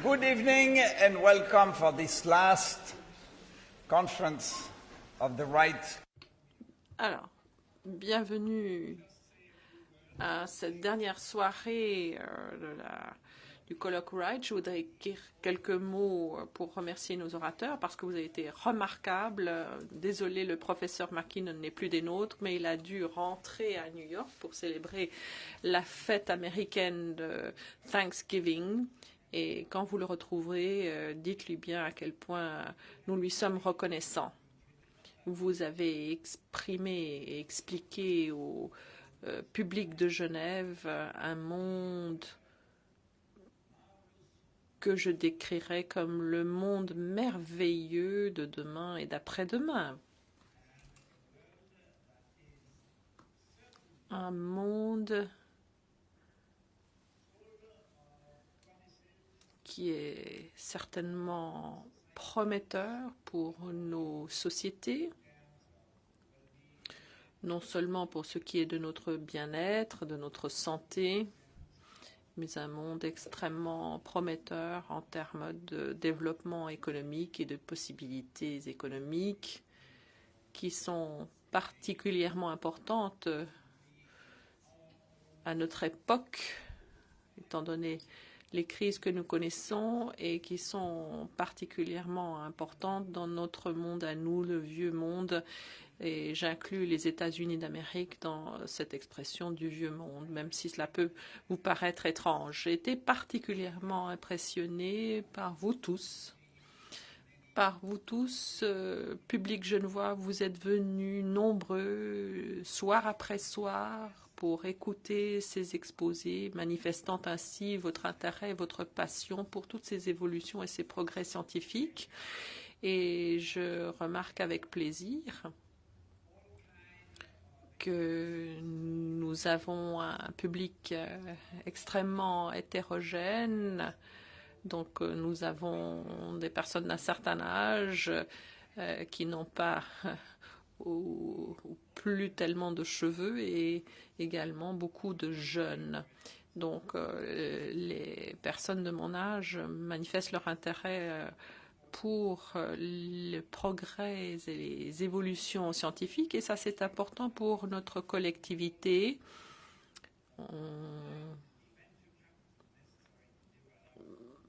Good evening and welcome for this last conference of the right. Alors, bienvenue à cette dernière soirée du colloque Wright. Je voudrais dire quelques mots pour remercier nos orateurs parce que vous avez été remarquables. Désolé, le professeur McKinnon n'est plus des nôtres, mais il a dû rentrer à New York pour célébrer la fête américaine de Thanksgiving. Et quand vous le retrouverez, dites-lui bien à quel point nous lui sommes reconnaissants. Vous avez exprimé et expliqué au public de Genève un monde que je décrirais comme le monde merveilleux de demain et d'après-demain. Un monde qui est certainement prometteur pour nos sociétés, non seulement pour ce qui est de notre bien-être, de notre santé, mais un monde extrêmement prometteur en termes de développement économique et de possibilités économiques qui sont particulièrement importantes à notre époque, étant donné les crises que nous connaissons et qui sont particulièrement importantes dans notre monde à nous, le vieux monde, et j'inclus les États-Unis d'Amérique dans cette expression du vieux monde, même si cela peut vous paraître étrange. J'ai été particulièrement impressionnée par vous tous. Public genevois, vous êtes venus nombreux, soir après soir, pour écouter ces exposés, manifestant ainsi votre intérêt et votre passion pour toutes ces évolutions et ces progrès scientifiques. Et je remarque avec plaisir que nous avons un public extrêmement hétérogène. Donc nous avons des personnes d'un certain âge qui n'ont pas ou plus tellement de cheveux et également beaucoup de jeunes. Donc les personnes de mon âge manifestent leur intérêt pour les progrès et les évolutions scientifiques et ça c'est important pour notre collectivité.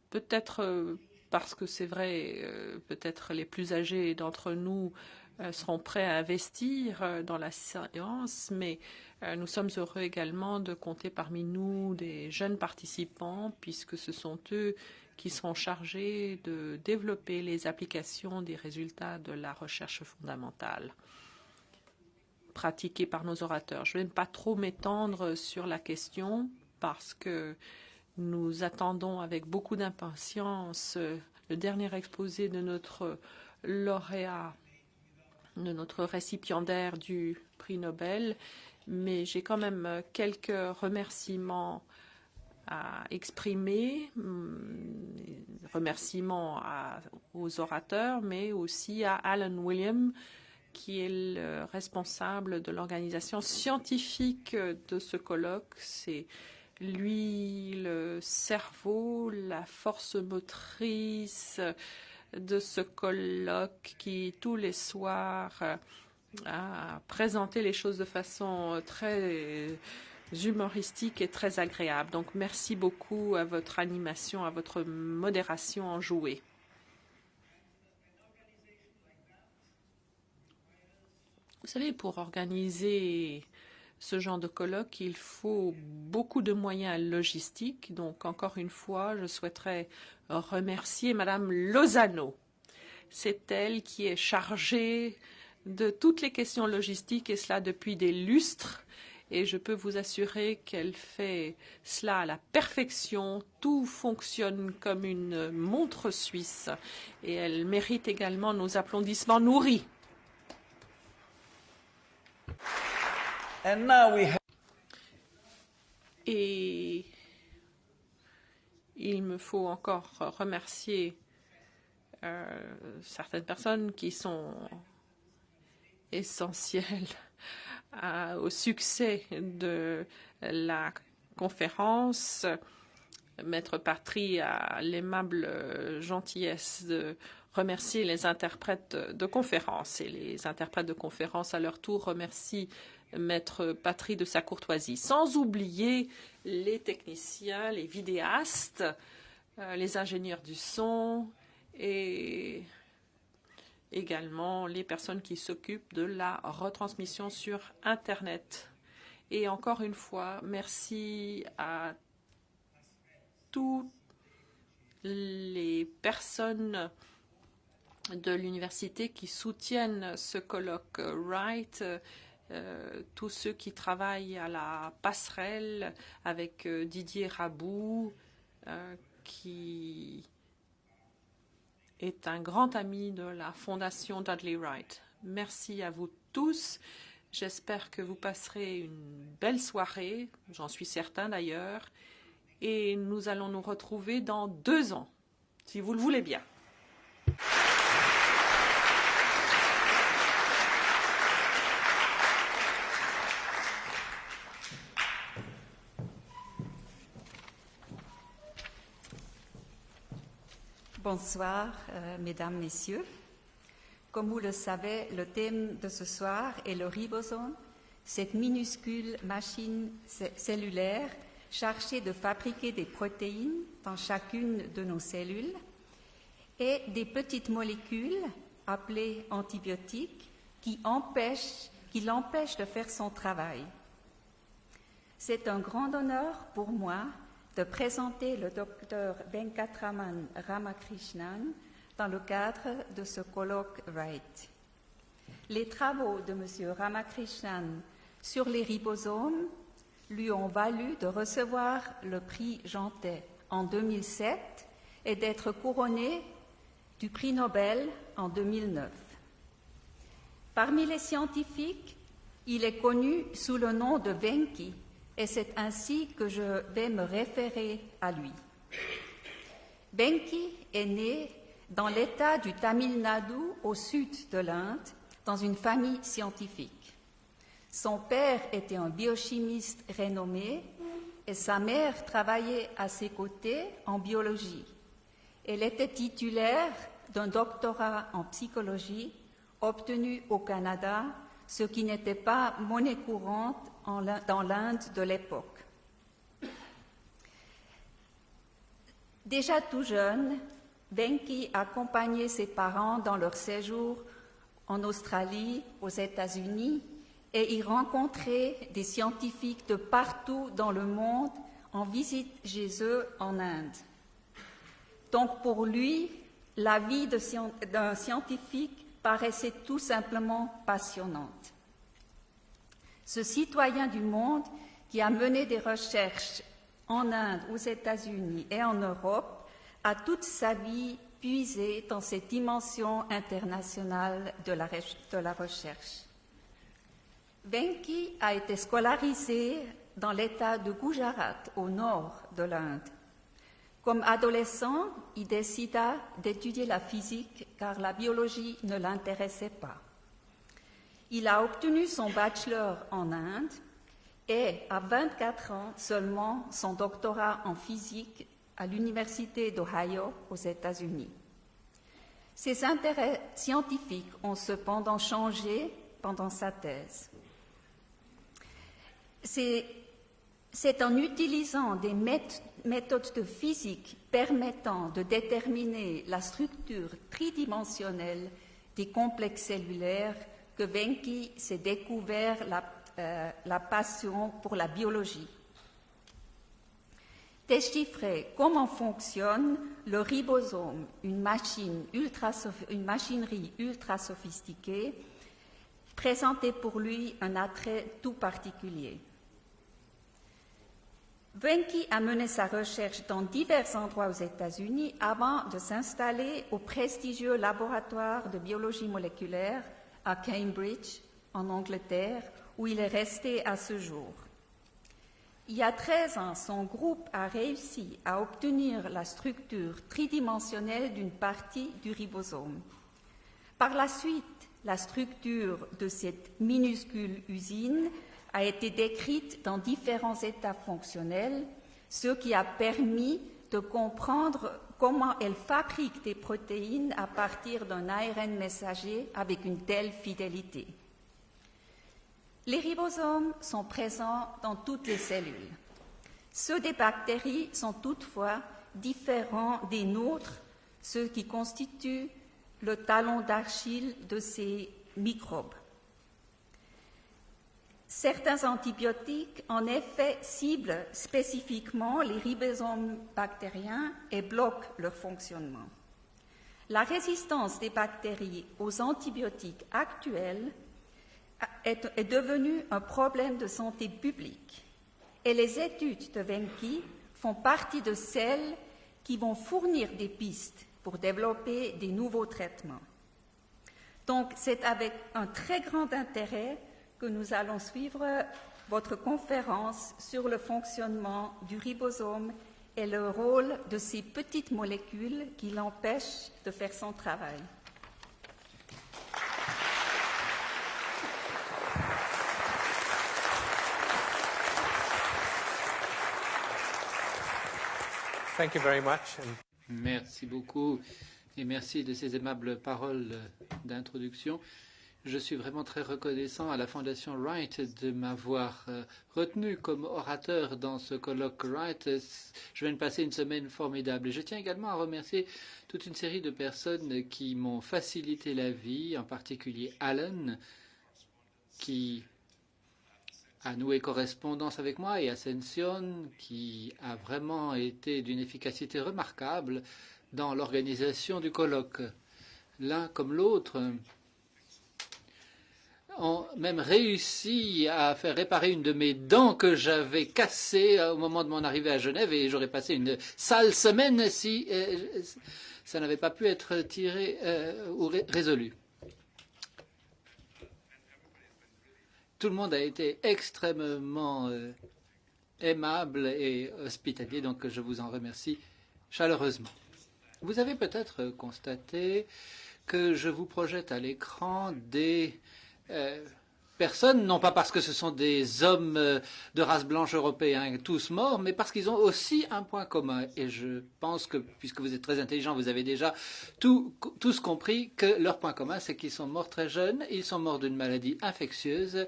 Peut-être parce que c'est vrai, peut-être les plus âgés d'entre nous seront prêts à investir dans la science, mais nous sommes heureux également de compter parmi nous des jeunes participants, puisque ce sont eux qui seront chargés de développer les applications des résultats de la recherche fondamentale pratiquée par nos orateurs. Je ne vais pas trop m'étendre sur la question parce que nous attendons avec beaucoup d'impatience le dernier exposé de notre lauréat, de notre récipiendaire du prix Nobel, mais j'ai quand même quelques remerciements à exprimer, remerciements aux orateurs, mais aussi à Alan William, qui est le responsable de l'organisation scientifique de ce colloque. C'est lui, le cerveau, la force motrice de ce colloque qui, tous les soirs, a présenté les choses de façon très humoristique et très agréable. Donc, merci beaucoup à votre animation, à votre modération enjouée. Vous savez, pour organiser ce genre de colloque, il faut beaucoup de moyens logistiques. Donc, encore une fois, je souhaiterais remercier Madame Lozano. C'est elle qui est chargée de toutes les questions logistiques et cela depuis des lustres. Et je peux vous assurer qu'elle fait cela à la perfection. Tout fonctionne comme une montre suisse. Et elle mérite également nos applaudissements nourris. Et il me faut encore remercier certaines personnes qui sont essentielles au succès de la conférence. Maître Patry a l'aimable gentillesse de remercier les interprètes de conférence. Et les interprètes de conférence, à leur tour, remercient Maître Patry de sa courtoisie. Sans oublier les techniciens, les vidéastes, les ingénieurs du son et également les personnes qui s'occupent de la retransmission sur Internet. Et encore une fois, merci à toutes les personnes de l'université qui soutiennent ce colloque Wright, tous ceux qui travaillent à la passerelle avec Didier Rabou, qui est un grand ami de la Fondation Dudley Wright. Merci à vous tous. J'espère que vous passerez une belle soirée, j'en suis certain d'ailleurs, et nous allons nous retrouver dans 2 ans, si vous le voulez bien. Bonsoir, mesdames, messieurs. Comme vous le savez, le thème de ce soir est le ribosome, cette minuscule machine cellulaire chargée de fabriquer des protéines dans chacune de nos cellules et des petites molécules appelées antibiotiques qui l'empêchent de faire son travail. C'est un grand honneur pour moi de présenter le docteur Venkatraman Ramakrishnan dans le cadre de ce colloque Wright. Les travaux de M. Ramakrishnan sur les ribosomes lui ont valu de recevoir le prix Jantet en 2007 et d'être couronné du prix Nobel en 2009. Parmi les scientifiques, il est connu sous le nom de Venki, et c'est ainsi que je vais me référer à lui. Venki est né dans l'État du Tamil Nadu, au sud de l'Inde, dans une famille scientifique. Son père était un biochimiste renommé et sa mère travaillait à ses côtés en biologie. Elle était titulaire d'un doctorat en psychologie obtenu au Canada, ce qui n'était pas monnaie courante dans l'Inde de l'époque. Déjà tout jeune, Venki accompagnait ses parents dans leur séjour en Australie, aux États-Unis, et y rencontrait des scientifiques de partout dans le monde en visite chez eux en Inde. Donc pour lui, la vie d'un scientifique paraissait tout simplement passionnante. Ce citoyen du monde qui a mené des recherches en Inde, aux États-Unis et en Europe a toute sa vie puisé dans cette dimension internationale de la recherche. Venki a été scolarisé dans l'État de Gujarat, au nord de l'Inde. Comme adolescent, il décida d'étudier la physique car la biologie ne l'intéressait pas. Il a obtenu son bachelor en Inde et, à 24 ans seulement, son doctorat en physique à l'Université d'Ohio aux États-Unis. Ses intérêts scientifiques ont cependant changé pendant sa thèse. C'est en utilisant des méthodes de physique permettant de déterminer la structure tridimensionnelle des complexes cellulaires que Venki s'est découvert la passion pour la biologie. Déchiffrer comment fonctionne le ribosome, une machinerie ultra sophistiquée, présentait pour lui un attrait tout particulier. Venki a mené sa recherche dans divers endroits aux États-Unis avant de s'installer au prestigieux laboratoire de biologie moléculaire à Cambridge, en Angleterre, où il est resté à ce jour. Il y a 13 ans, son groupe a réussi à obtenir la structure tridimensionnelle d'une partie du ribosome. Par la suite, la structure de cette minuscule usine a été décrite dans différents états fonctionnels, ce qui a permis de comprendre comment elles fabriquent des protéines à partir d'un ARN messager avec une telle fidélité. Les ribosomes sont présents dans toutes les cellules. Ceux des bactéries sont toutefois différents des nôtres, ce qui constitue le talon d'Achille de ces microbes. Certains antibiotiques, en effet, ciblent spécifiquement les ribosomes bactériens et bloquent leur fonctionnement. La résistance des bactéries aux antibiotiques actuels est devenue un problème de santé publique et les études de Venki font partie de celles qui vont fournir des pistes pour développer des nouveaux traitements. Donc, c'est avec un très grand intérêt que nous allons suivre votre conférence sur le fonctionnement du ribosome et le rôle de ces petites molécules qui l'empêchent de faire son travail. Thank you very much. Merci beaucoup et merci de ces aimables paroles d'introduction. Je suis vraiment très reconnaissant à la Fondation Wright de m'avoir retenu comme orateur dans ce colloque Wright. Je viens de passer une semaine formidable. Et je tiens également à remercier toute une série de personnes qui m'ont facilité la vie, en particulier Alan, qui a noué correspondance avec moi, et Ascension, qui a vraiment été d'une efficacité remarquable dans l'organisation du colloque. L'un comme l'autre ont même réussi à faire réparer une de mes dents que j'avais cassée au moment de mon arrivée à Genève, et j'aurais passé une sale semaine si ça n'avait pas pu être tiré ou résolu. Tout le monde a été extrêmement aimable et hospitalier, donc je vous en remercie chaleureusement. Vous avez peut-être constaté que je vous projette à l'écran des personnes, non pas parce que ce sont des hommes de race blanche européens tous morts, mais parce qu'ils ont aussi un point commun. Et je pense que, puisque vous êtes très intelligents, vous avez déjà tous compris que leur point commun, c'est qu'ils sont morts très jeunes, ils sont morts d'une maladie infectieuse,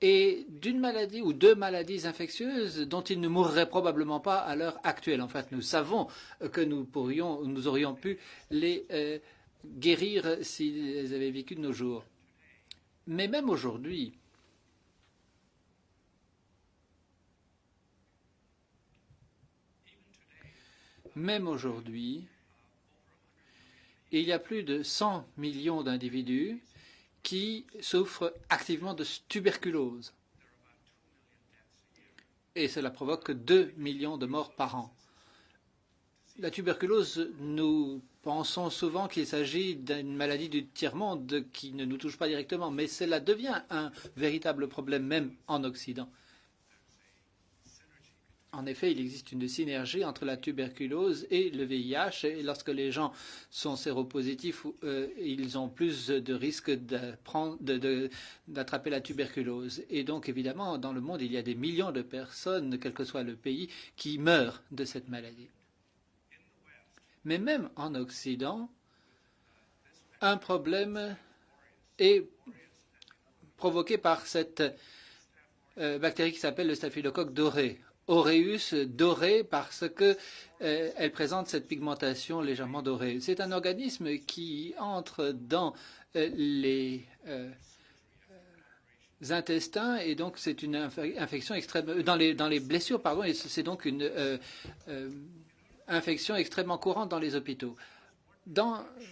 et d'une maladie ou deux maladies infectieuses dont ils ne mourraient probablement pas à l'heure actuelle. En fait, nous savons que nous aurions pu les guérir s'ils avaient vécu de nos jours. Mais même aujourd'hui, il y a plus de 100 millions d'individus qui souffrent activement de tuberculose. Et cela provoque 2 millions de morts par an. La tuberculose, nous pensons souvent qu'il s'agit d'une maladie du tiers-monde qui ne nous touche pas directement, mais cela devient un véritable problème même en Occident. En effet, il existe une synergie entre la tuberculose et le VIH, et lorsque les gens sont séropositifs, ils ont plus de risques d'attraper la tuberculose. Et donc, évidemment, dans le monde, il y a des millions de personnes, quel que soit le pays, qui meurent de cette maladie. Mais même en Occident, un problème est provoqué par cette bactérie qui s'appelle le staphylocoque doré. Aureus doré parce qu'elle présente cette pigmentation légèrement dorée. C'est un organisme qui entre dans les intestins, et donc c'est une infection extrême dans les blessures, pardon, et c'est donc une infection extrêmement courante dans les hôpitaux.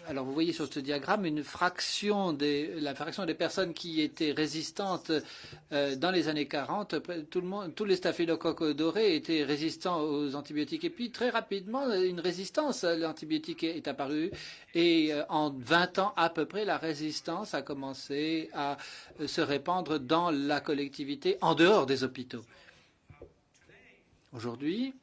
Alors vous voyez sur ce diagramme la fraction des personnes qui étaient résistantes dans les années 40. Tous les staphylocoques dorés étaient résistants aux antibiotiques. Et puis très rapidement, une résistance à l'antibiotique est apparue. Et en 20 ans à peu près, la résistance a commencé à se répandre dans la collectivité en dehors des hôpitaux. Aujourd'hui,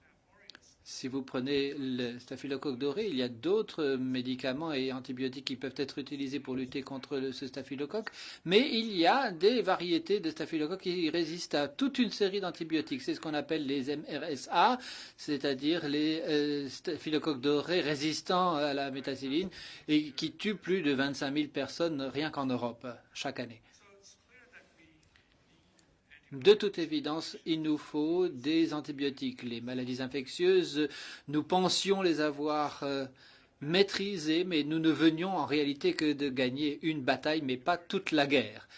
Si vous prenez le staphylocoque doré, il y a d'autres médicaments et antibiotiques qui peuvent être utilisés pour lutter contre ce staphylocoque, mais il y a des variétés de staphylocoques qui résistent à toute une série d'antibiotiques. C'est ce qu'on appelle les MRSA, c'est-à-dire les staphylocoques dorés résistants à la méticilline et qui tuent plus de 25 000 personnes rien qu'en Europe chaque année. De toute évidence, il nous faut des antibiotiques. Les maladies infectieuses, nous pensions les avoir maîtrisées, mais nous ne venions en réalité que de gagner une bataille, mais pas toute la guerre.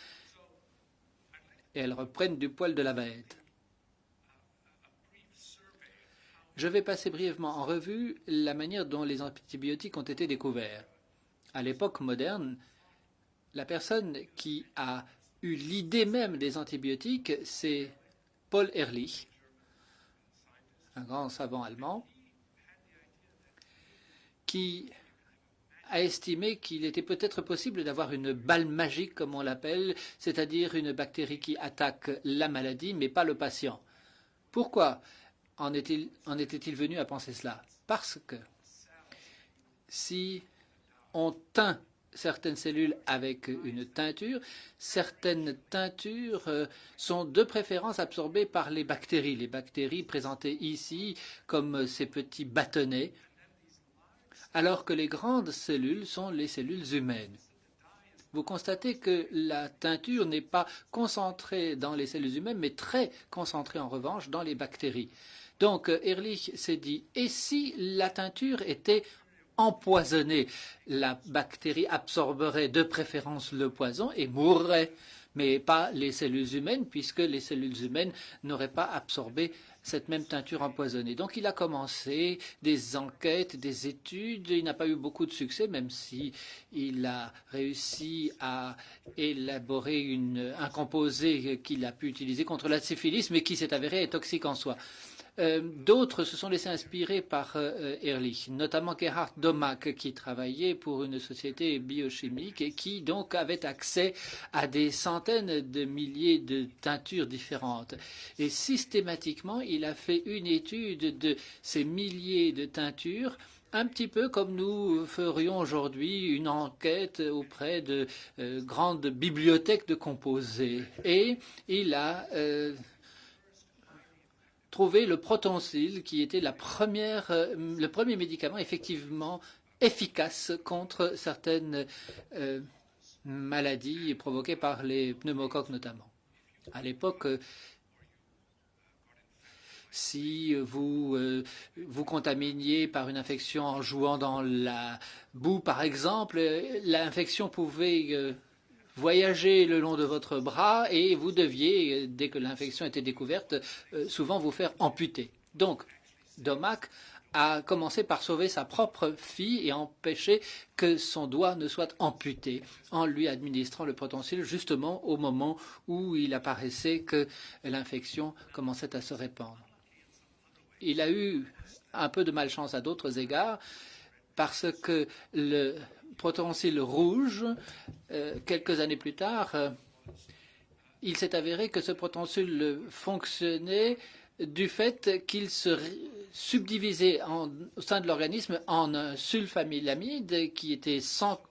Et elles reprennent du poil de la bête. Je vais passer brièvement en revue la manière dont les antibiotiques ont été découverts. À l'époque moderne, la personne qui a eu l'idée même des antibiotiques, c'est Paul Ehrlich, un grand savant allemand, qui a estimé qu'il était peut-être possible d'avoir une balle magique, comme on l'appelle, c'est-à-dire une bactérie qui attaque la maladie, mais pas le patient. Pourquoi en était-il venu à penser cela? Parce que si on teint certaines cellules avec une teinture, certaines teintures sont de préférence absorbées par les bactéries présentées ici comme ces petits bâtonnets, alors que les grandes cellules sont les cellules humaines. Vous constatez que la teinture n'est pas concentrée dans les cellules humaines, mais très concentrée en revanche dans les bactéries. Donc Ehrlich s'est dit, et si la teinture était empoisonnée, la bactérie absorberait de préférence le poison et mourrait, mais pas les cellules humaines, puisque les cellules humaines n'auraient pas absorbé cette même teinture empoisonnée. Donc il a commencé des enquêtes, des études. Il n'a pas eu beaucoup de succès, même si il a réussi à élaborer un composé qu'il a pu utiliser contre la syphilis, mais qui s'est avéré être toxique en soi. D'autres se sont laissés inspirer par Ehrlich, notamment Gerhard Domack, qui travaillait pour une société biochimique et qui donc avait accès à des centaines de milliers de teintures différentes. Et systématiquement, il a fait une étude de ces milliers de teintures, un petit peu comme nous ferions aujourd'hui une enquête auprès de grandes bibliothèques de composés. Et il a trouvé le Protonsil, qui était le premier médicament effectivement efficace contre certaines maladies provoquées par les pneumocoques notamment. À l'époque, si vous vous contaminiez par une infection en jouant dans la boue, par exemple, l'infection pouvait voyager le long de votre bras et vous deviez, dès que l'infection était découverte, souvent vous faire amputer. Donc, Domack a commencé par sauver sa propre fille et empêcher que son doigt ne soit amputé en lui administrant le Protonsil justement au moment où il apparaissait que l'infection commençait à se répandre. Il a eu un peu de malchance à d'autres égards parce que le Protonsil rouge, quelques années plus tard, il s'est avéré que ce Protonsil fonctionnait du fait qu'il se subdivisait au sein de l'organisme en un sulfamilamide qui était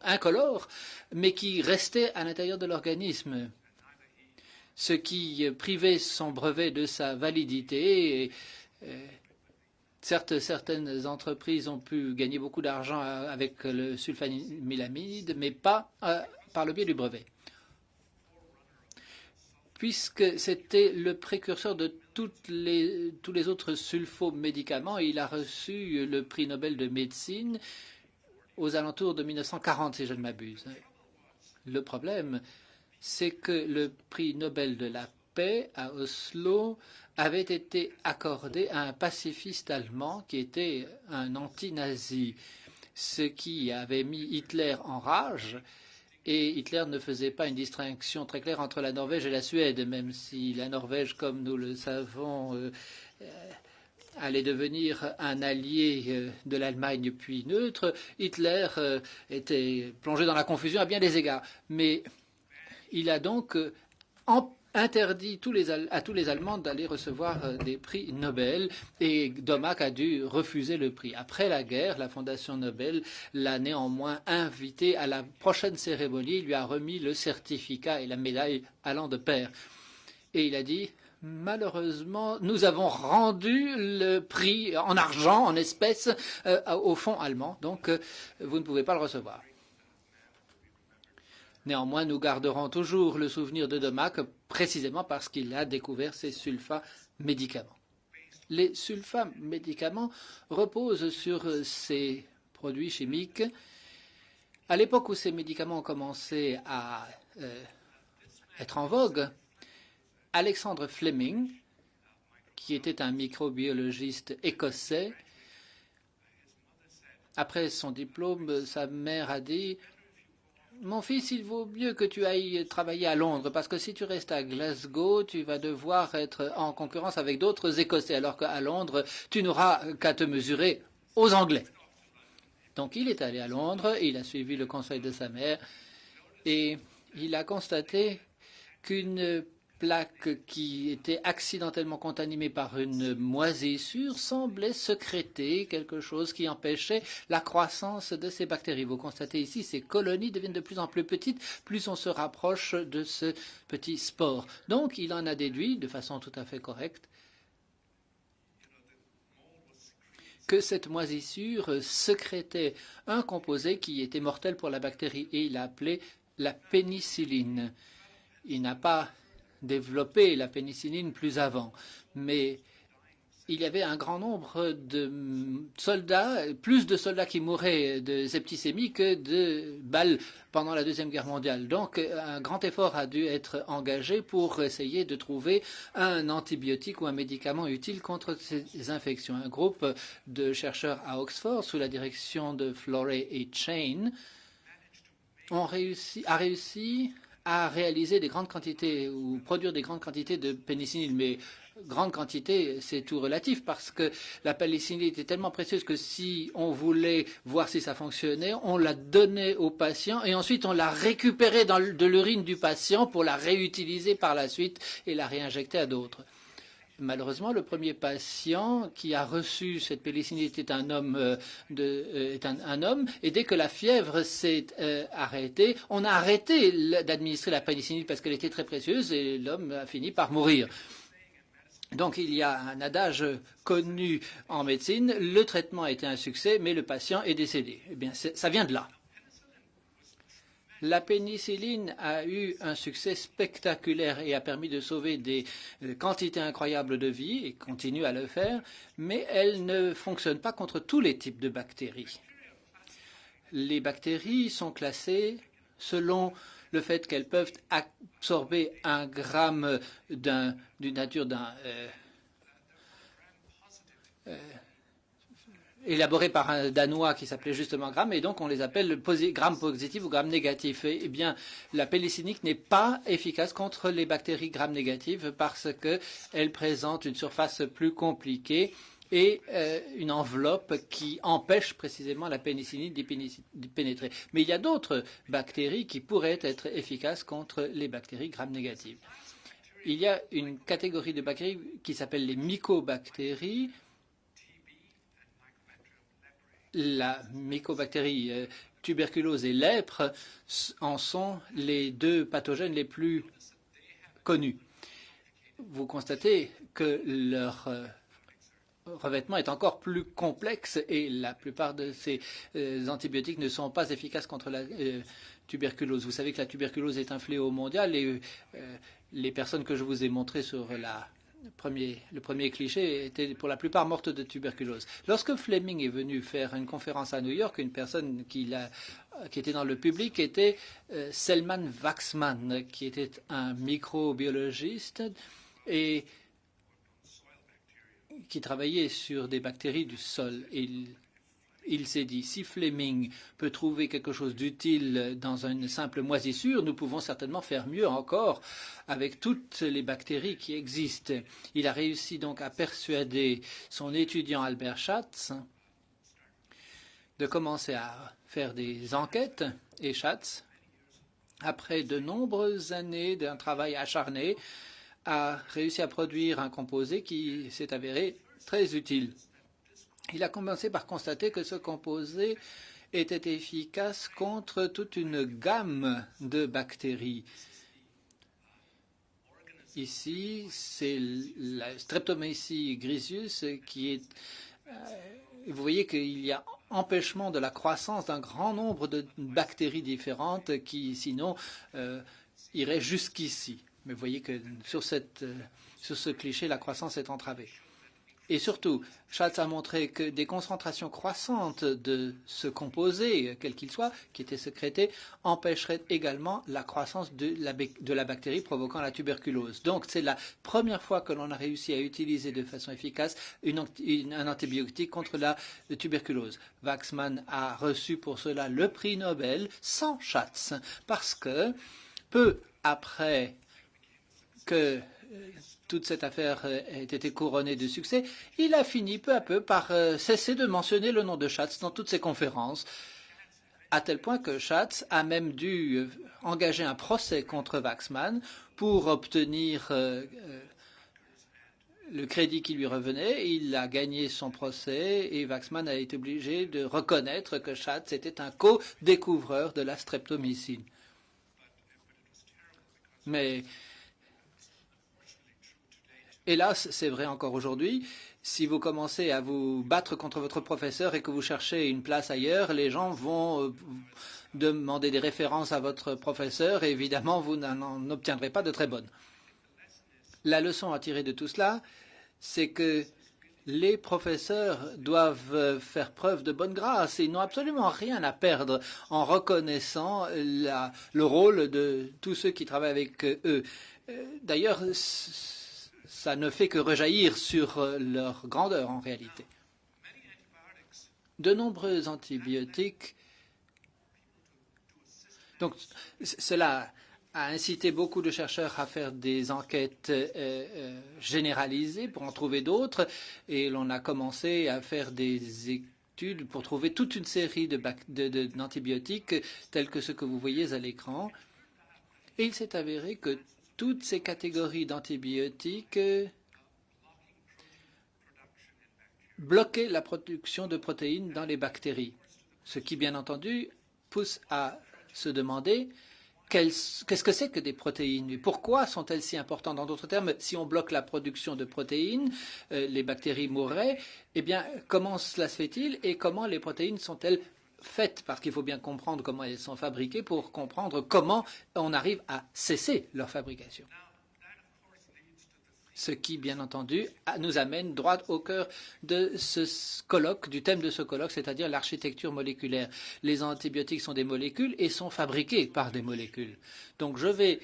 incolore, mais qui restait à l'intérieur de l'organisme, ce qui privait son brevet de sa validité. Certaines entreprises ont pu gagner beaucoup d'argent avec le sulfamilamide, mais pas par le biais du brevet. Puisque c'était le précurseur de tous les autres sulfomédicaments, il a reçu le prix Nobel de médecine aux alentours de 1940, si je ne m'abuse. Le problème, c'est que le prix Nobel de la paix à Oslo avait été accordé à un pacifiste allemand qui était un anti-nazi, ce qui avait mis Hitler en rage. Et Hitler ne faisait pas une distinction très claire entre la Norvège et la Suède, même si la Norvège, comme nous le savons, allait devenir un allié de l'Allemagne puis neutre. Hitler était plongé dans la confusion à bien des égards. Mais il a donc interdit à tous les Allemands d'aller recevoir des prix Nobel et Domack a dû refuser le prix. Après la guerre, la Fondation Nobel l'a néanmoins invité à la prochaine cérémonie, il lui a remis le certificat et la médaille allant de pair. Et il a dit « Malheureusement, nous avons rendu le prix en argent, en espèces, au fonds allemand, donc vous ne pouvez pas le recevoir. » Néanmoins, nous garderons toujours le souvenir de Domack, précisément parce qu'il a découvert ces sulfats médicaments. Les sulfats médicaments reposent sur ces produits chimiques. À l'époque où ces médicaments ont commencé à être en vogue, Alexander Fleming, qui était un microbiologiste écossais, après son diplôme, sa mère a dit « Mon fils, il vaut mieux que tu ailles travailler à Londres, parce que si tu restes à Glasgow, tu vas devoir être en concurrence avec d'autres Écossais, alors qu'à Londres, tu n'auras qu'à te mesurer aux Anglais. » Donc il est allé à Londres, il a suivi le conseil de sa mère, et il a constaté qu'une plaque qui était accidentellement contaminée par une moisissure semblait sécréter quelque chose qui empêchait la croissance de ces bactéries. Vous constatez ici, ces colonies deviennent de plus en plus petites, plus on se rapproche de ce petit spore. Donc, il en a déduit, de façon tout à fait correcte, que cette moisissure sécrétait un composé qui était mortel pour la bactérie et il l'a appelé la pénicilline. Il n'a pas développé la pénicilline plus avant, mais il y avait un grand nombre de soldats, plus de soldats qui mouraient de septicémie que de balles pendant la Deuxième Guerre mondiale. Donc un grand effort a dû être engagé pour essayer de trouver un antibiotique ou un médicament utile contre ces infections. Un groupe de chercheurs à Oxford, sous la direction de Florey et Chain, a réussi à réaliser des grandes quantités ou produire des grandes quantités de pénicilline. Mais grande quantité, c'est tout relatif parce que la pénicilline était tellement précieuse que si on voulait voir si ça fonctionnait, on la donnait au patient et ensuite on la récupérait de l'urine du patient pour la réutiliser par la suite et la réinjecter à d'autres. Malheureusement, le premier patient qui a reçu cette pénicilline était un homme, et dès que la fièvre s'est arrêtée, on a arrêté d'administrer la pénicilline parce qu'elle était très précieuse et l'homme a fini par mourir. Donc il y a un adage connu en médecine, le traitement a été un succès, mais le patient est décédé. Eh bien, ça vient de là. La pénicilline a eu un succès spectaculaire et a permis de sauver des quantités incroyables de vies et continue à le faire, mais elle ne fonctionne pas contre tous les types de bactéries. Les bactéries sont classées selon le fait qu'elles peuvent absorber 1 gramme d'une nature élaboré par un Danois qui s'appelait justement Gram, et donc on les appelle Gram positif ou Gram négatif. Eh bien, la pénicilline n'est pas efficace contre les bactéries Gram négatives parce qu'elle présente une surface plus compliquée et une enveloppe qui empêche précisément la pénicilline d'y pénétrer. Mais il y a d'autres bactéries qui pourraient être efficaces contre les bactéries Gram négatives. Il y a une catégorie de bactéries qui s'appelle les mycobactéries. La mycobactérie tuberculose et lèpre en sont les 2 pathogènes les plus connus. Vous constatez que leur revêtement est encore plus complexe et la plupart de ces antibiotiques ne sont pas efficaces contre la tuberculose. Vous savez que la tuberculose est un fléau mondial et les personnes que je vous ai montrées sur le premier cliché étaient pour la plupart mortes de tuberculose. Lorsque Fleming est venu faire une conférence à New York, une personne qui était dans le public était Selman Waxman, qui était un microbiologiste et qui travaillait sur des bactéries du sol. Il s'est dit, si Fleming peut trouver quelque chose d'utile dans une simple moisissure, nous pouvons certainement faire mieux encore avec toutes les bactéries qui existent. Il a réussi donc à persuader son étudiant Albert Schatz de commencer à faire des enquêtes. Et Schatz après de nombreuses années d'un travail acharné, a réussi à produire un composé qui s'est avéré très utile. Il a commencé par constater que ce composé était efficace contre toute une gamme de bactéries. Ici, c'est la Streptomyces griseus qui est... vous voyez qu'il y a empêchement de la croissance d'un grand nombre de bactéries différentes qui, sinon, iraient jusqu'ici. Mais vous voyez que sur ce cliché, la croissance est entravée. Et surtout, Schatz a montré que des concentrations croissantes de ce composé, quel qu'il soit, qui était sécrété, empêcheraient également la croissance de la bactérie provoquant la tuberculose. Donc, c'est la première fois que l'on a réussi à utiliser de façon efficace un antibiotique contre la tuberculose. Waxman a reçu pour cela le prix Nobel sans Schatz, parce que peu après que toute cette affaire ait été couronnée de succès, il a fini peu à peu par cesser de mentionner le nom de Schatz dans toutes ses conférences, à tel point que Schatz a même dû engager un procès contre Waxman pour obtenir le crédit qui lui revenait. Il a gagné son procès et Waxman a été obligé de reconnaître que Schatz était un co-découvreur de la streptomycine. Mais hélas, c'est vrai encore aujourd'hui, si vous commencez à vous battre contre votre professeur et que vous cherchez une place ailleurs, les gens vont demander des références à votre professeur et évidemment, vous n'en obtiendrez pas de très bonnes. La leçon à tirer de tout cela, c'est que les professeurs doivent faire preuve de bonne grâce et ils n'ont absolument rien à perdre en reconnaissant le rôle de tous ceux qui travaillent avec eux. D'ailleurs, ça ne fait que rejaillir sur leur grandeur en réalité. De nombreux antibiotiques. Donc, cela a incité beaucoup de chercheurs à faire des enquêtes généralisées pour en trouver d'autres. Et l'on a commencé à faire des études pour trouver toute une série d'antibiotiques tels que ceux que vous voyez à l'écran. Et il s'est avéré que toutes ces catégories d'antibiotiques bloquaient la production de protéines dans les bactéries, ce qui, bien entendu, pousse à se demander qu'est-ce que c'est que des protéines et pourquoi sont-elles si importantes. En d'autres termes, si on bloque la production de protéines, les bactéries mourraient. Eh bien, comment cela se fait-il et comment les protéines sont-elles faites, parce qu'il faut bien comprendre comment elles sont fabriquées pour comprendre comment on arrive à cesser leur fabrication. Ce qui, bien entendu, nous amène droit au cœur de ce colloque, du thème de ce colloque, c'est-à-dire l'architecture moléculaire. Les antibiotiques sont des molécules et sont fabriqués par des molécules. Donc je vais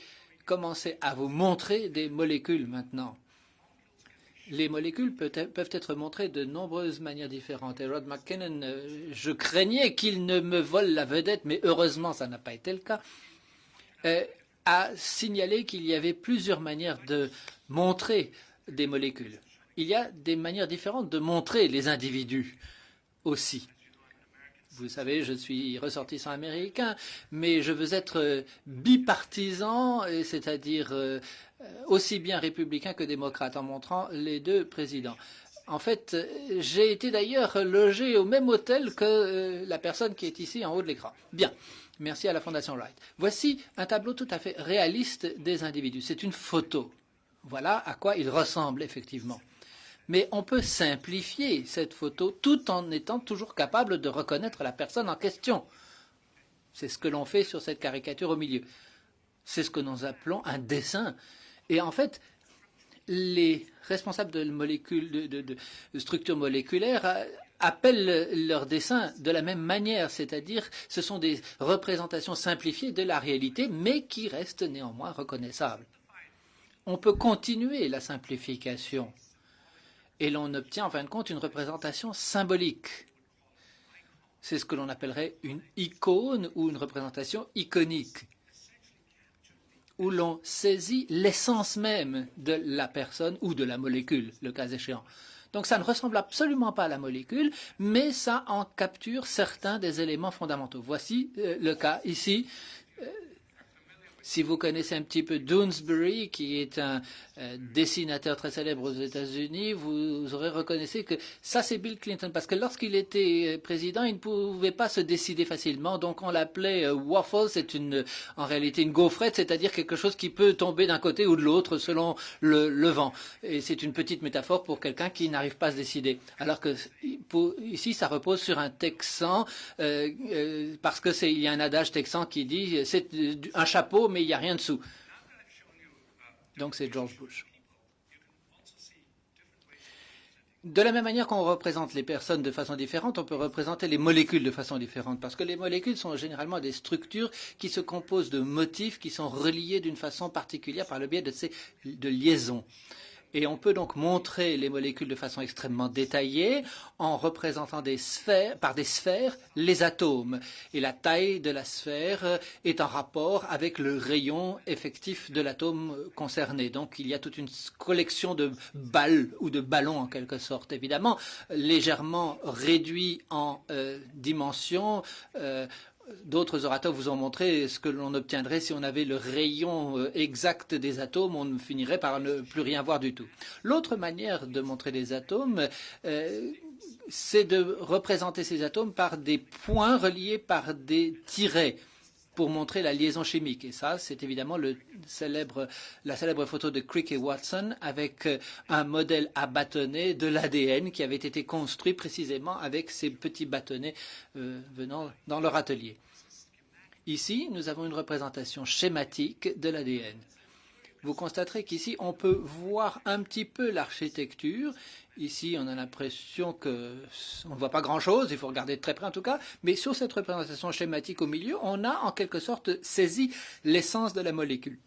commencer à vous montrer des molécules maintenant. Les molécules peuvent être montrées de nombreuses manières différentes. Et Rod McKinnon, je craignais qu'il ne me vole la vedette, mais heureusement, ça n'a pas été le cas, a signalé qu'il y avait plusieurs manières de montrer des molécules. Il y a des manières différentes de montrer les individus aussi. Vous savez, je suis ressortissant américain, mais je veux être bipartisan, c'est-à-dire aussi bien républicain que démocrate, en montrant les deux présidents. En fait, j'ai été d'ailleurs logé au même hôtel que la personne qui est ici en haut de l'écran. Bien, merci à la Fondation Wright. Voici un tableau tout à fait réaliste des individus. C'est une photo. Voilà à quoi ils ressemblent effectivement. Mais on peut simplifier cette photo tout en étant toujours capable de reconnaître la personne en question. C'est ce que l'on fait sur cette caricature au milieu. C'est ce que nous appelons un dessin. Et en fait, les responsables de structures moléculaires appellent leurs dessins de la même manière, c'est-à-dire ce sont des représentations simplifiées de la réalité, mais qui restent néanmoins reconnaissables. On peut continuer la simplification et l'on obtient en fin de compte une représentation symbolique. C'est ce que l'on appellerait une icône ou une représentation iconique, où l'on saisit l'essence même de la personne ou de la molécule, le cas échéant. Donc ça ne ressemble absolument pas à la molécule, mais ça en capture certains des éléments fondamentaux. Voici le cas ici. Si vous connaissez un petit peu Doonesbury, qui est un dessinateur très célèbre aux États-Unis, vous aurez reconnu que ça, c'est Bill Clinton. Parce que lorsqu'il était président, il ne pouvait pas se décider facilement. Donc, on l'appelait waffle. C'est en réalité une gaufrette, c'est-à-dire quelque chose qui peut tomber d'un côté ou de l'autre selon le vent. Et c'est une petite métaphore pour quelqu'un qui n'arrive pas à se décider. Alors que ici, ça repose sur un texan, parce que il y a un adage texan qui dit c'est un chapeau, mais il n'y a rien dessous. Donc c'est George Bush. De la même manière qu'on représente les personnes de façon différente, on peut représenter les molécules de façon différente, parce que les molécules sont généralement des structures qui se composent de motifs qui sont reliés d'une façon particulière par le biais de liaisons. Et on peut donc montrer les molécules de façon extrêmement détaillée en représentant par des sphères les atomes. Et la taille de la sphère est en rapport avec le rayon effectif de l'atome concerné. Donc il y a toute une collection de balles ou de ballons en quelque sorte, évidemment, légèrement réduits en dimension. D'autres orateurs vous ont montré ce que l'on obtiendrait si on avait le rayon exact des atomes, on ne finirait par ne plus rien voir du tout. L'autre manière de montrer les atomes, c'est de représenter ces atomes par des points reliés par des tirets pour montrer la liaison chimique. Et ça, c'est évidemment la célèbre photo de Crick et Watson avec un modèle à bâtonnets de l'ADN qui avait été construit précisément avec ces petits bâtonnets venant dans leur atelier. Ici, nous avons une représentation schématique de l'ADN. Vous constaterez qu'ici, on peut voir un petit peu l'architecture. Ici, on a l'impression qu'on ne voit pas grand-chose, il faut regarder de très près en tout cas, mais sur cette représentation schématique au milieu, on a en quelque sorte saisi l'essence de la molécule.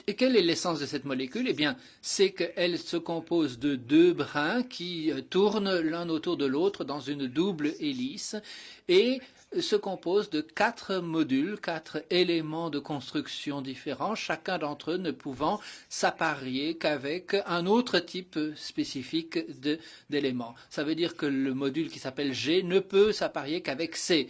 Et quelle est l'essence de cette molécule? Eh bien, c'est qu'elle se compose de deux brins qui tournent l'un autour de l'autre dans une double hélice et se compose de 4 modules, 4 éléments de construction différents, chacun d'entre eux ne pouvant s'apparier qu'avec un autre type spécifique d'éléments. Ça veut dire que le module qui s'appelle G ne peut s'apparier qu'avec C.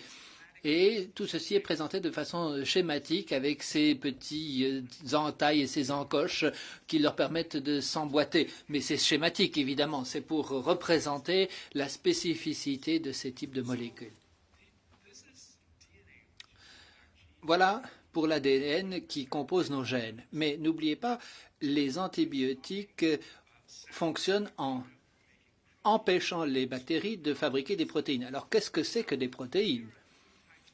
Et tout ceci est présenté de façon schématique avec ces petits entailles et ces encoches qui leur permettent de s'emboîter. Mais c'est schématique, évidemment. C'est pour représenter la spécificité de ces types de molécules. Voilà pour l'ADN qui compose nos gènes. Mais n'oubliez pas, les antibiotiques fonctionnent en empêchant les bactéries de fabriquer des protéines. Alors, qu'est-ce que c'est que des protéines?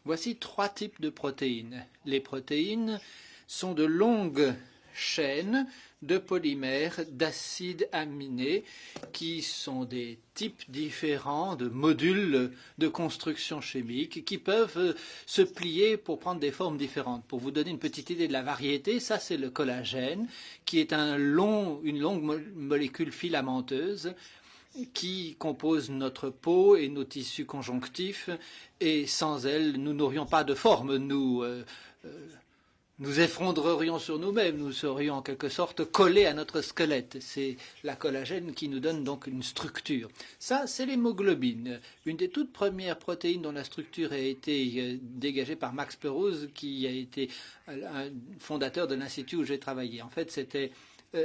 Voici 3 types de protéines. Les protéines sont de longues chaînes de polymères d'acides aminés qui sont des types différents de modules de construction chimique qui peuvent se plier pour prendre des formes différentes. Pour vous donner une petite idée de la variété, ça c'est le collagène qui est une longue molécule filamenteuse qui compose notre peau et nos tissus conjonctifs, et sans elle, nous n'aurions pas de forme, nous effondrerions sur nous-mêmes, nous serions en quelque sorte collés à notre squelette. C'est la collagène qui nous donne donc une structure. Ça, c'est l'hémoglobine, une des toutes premières protéines dont la structure a été dégagée par Max Perutz, qui a été un fondateur de l'institut où j'ai travaillé. En fait, c'était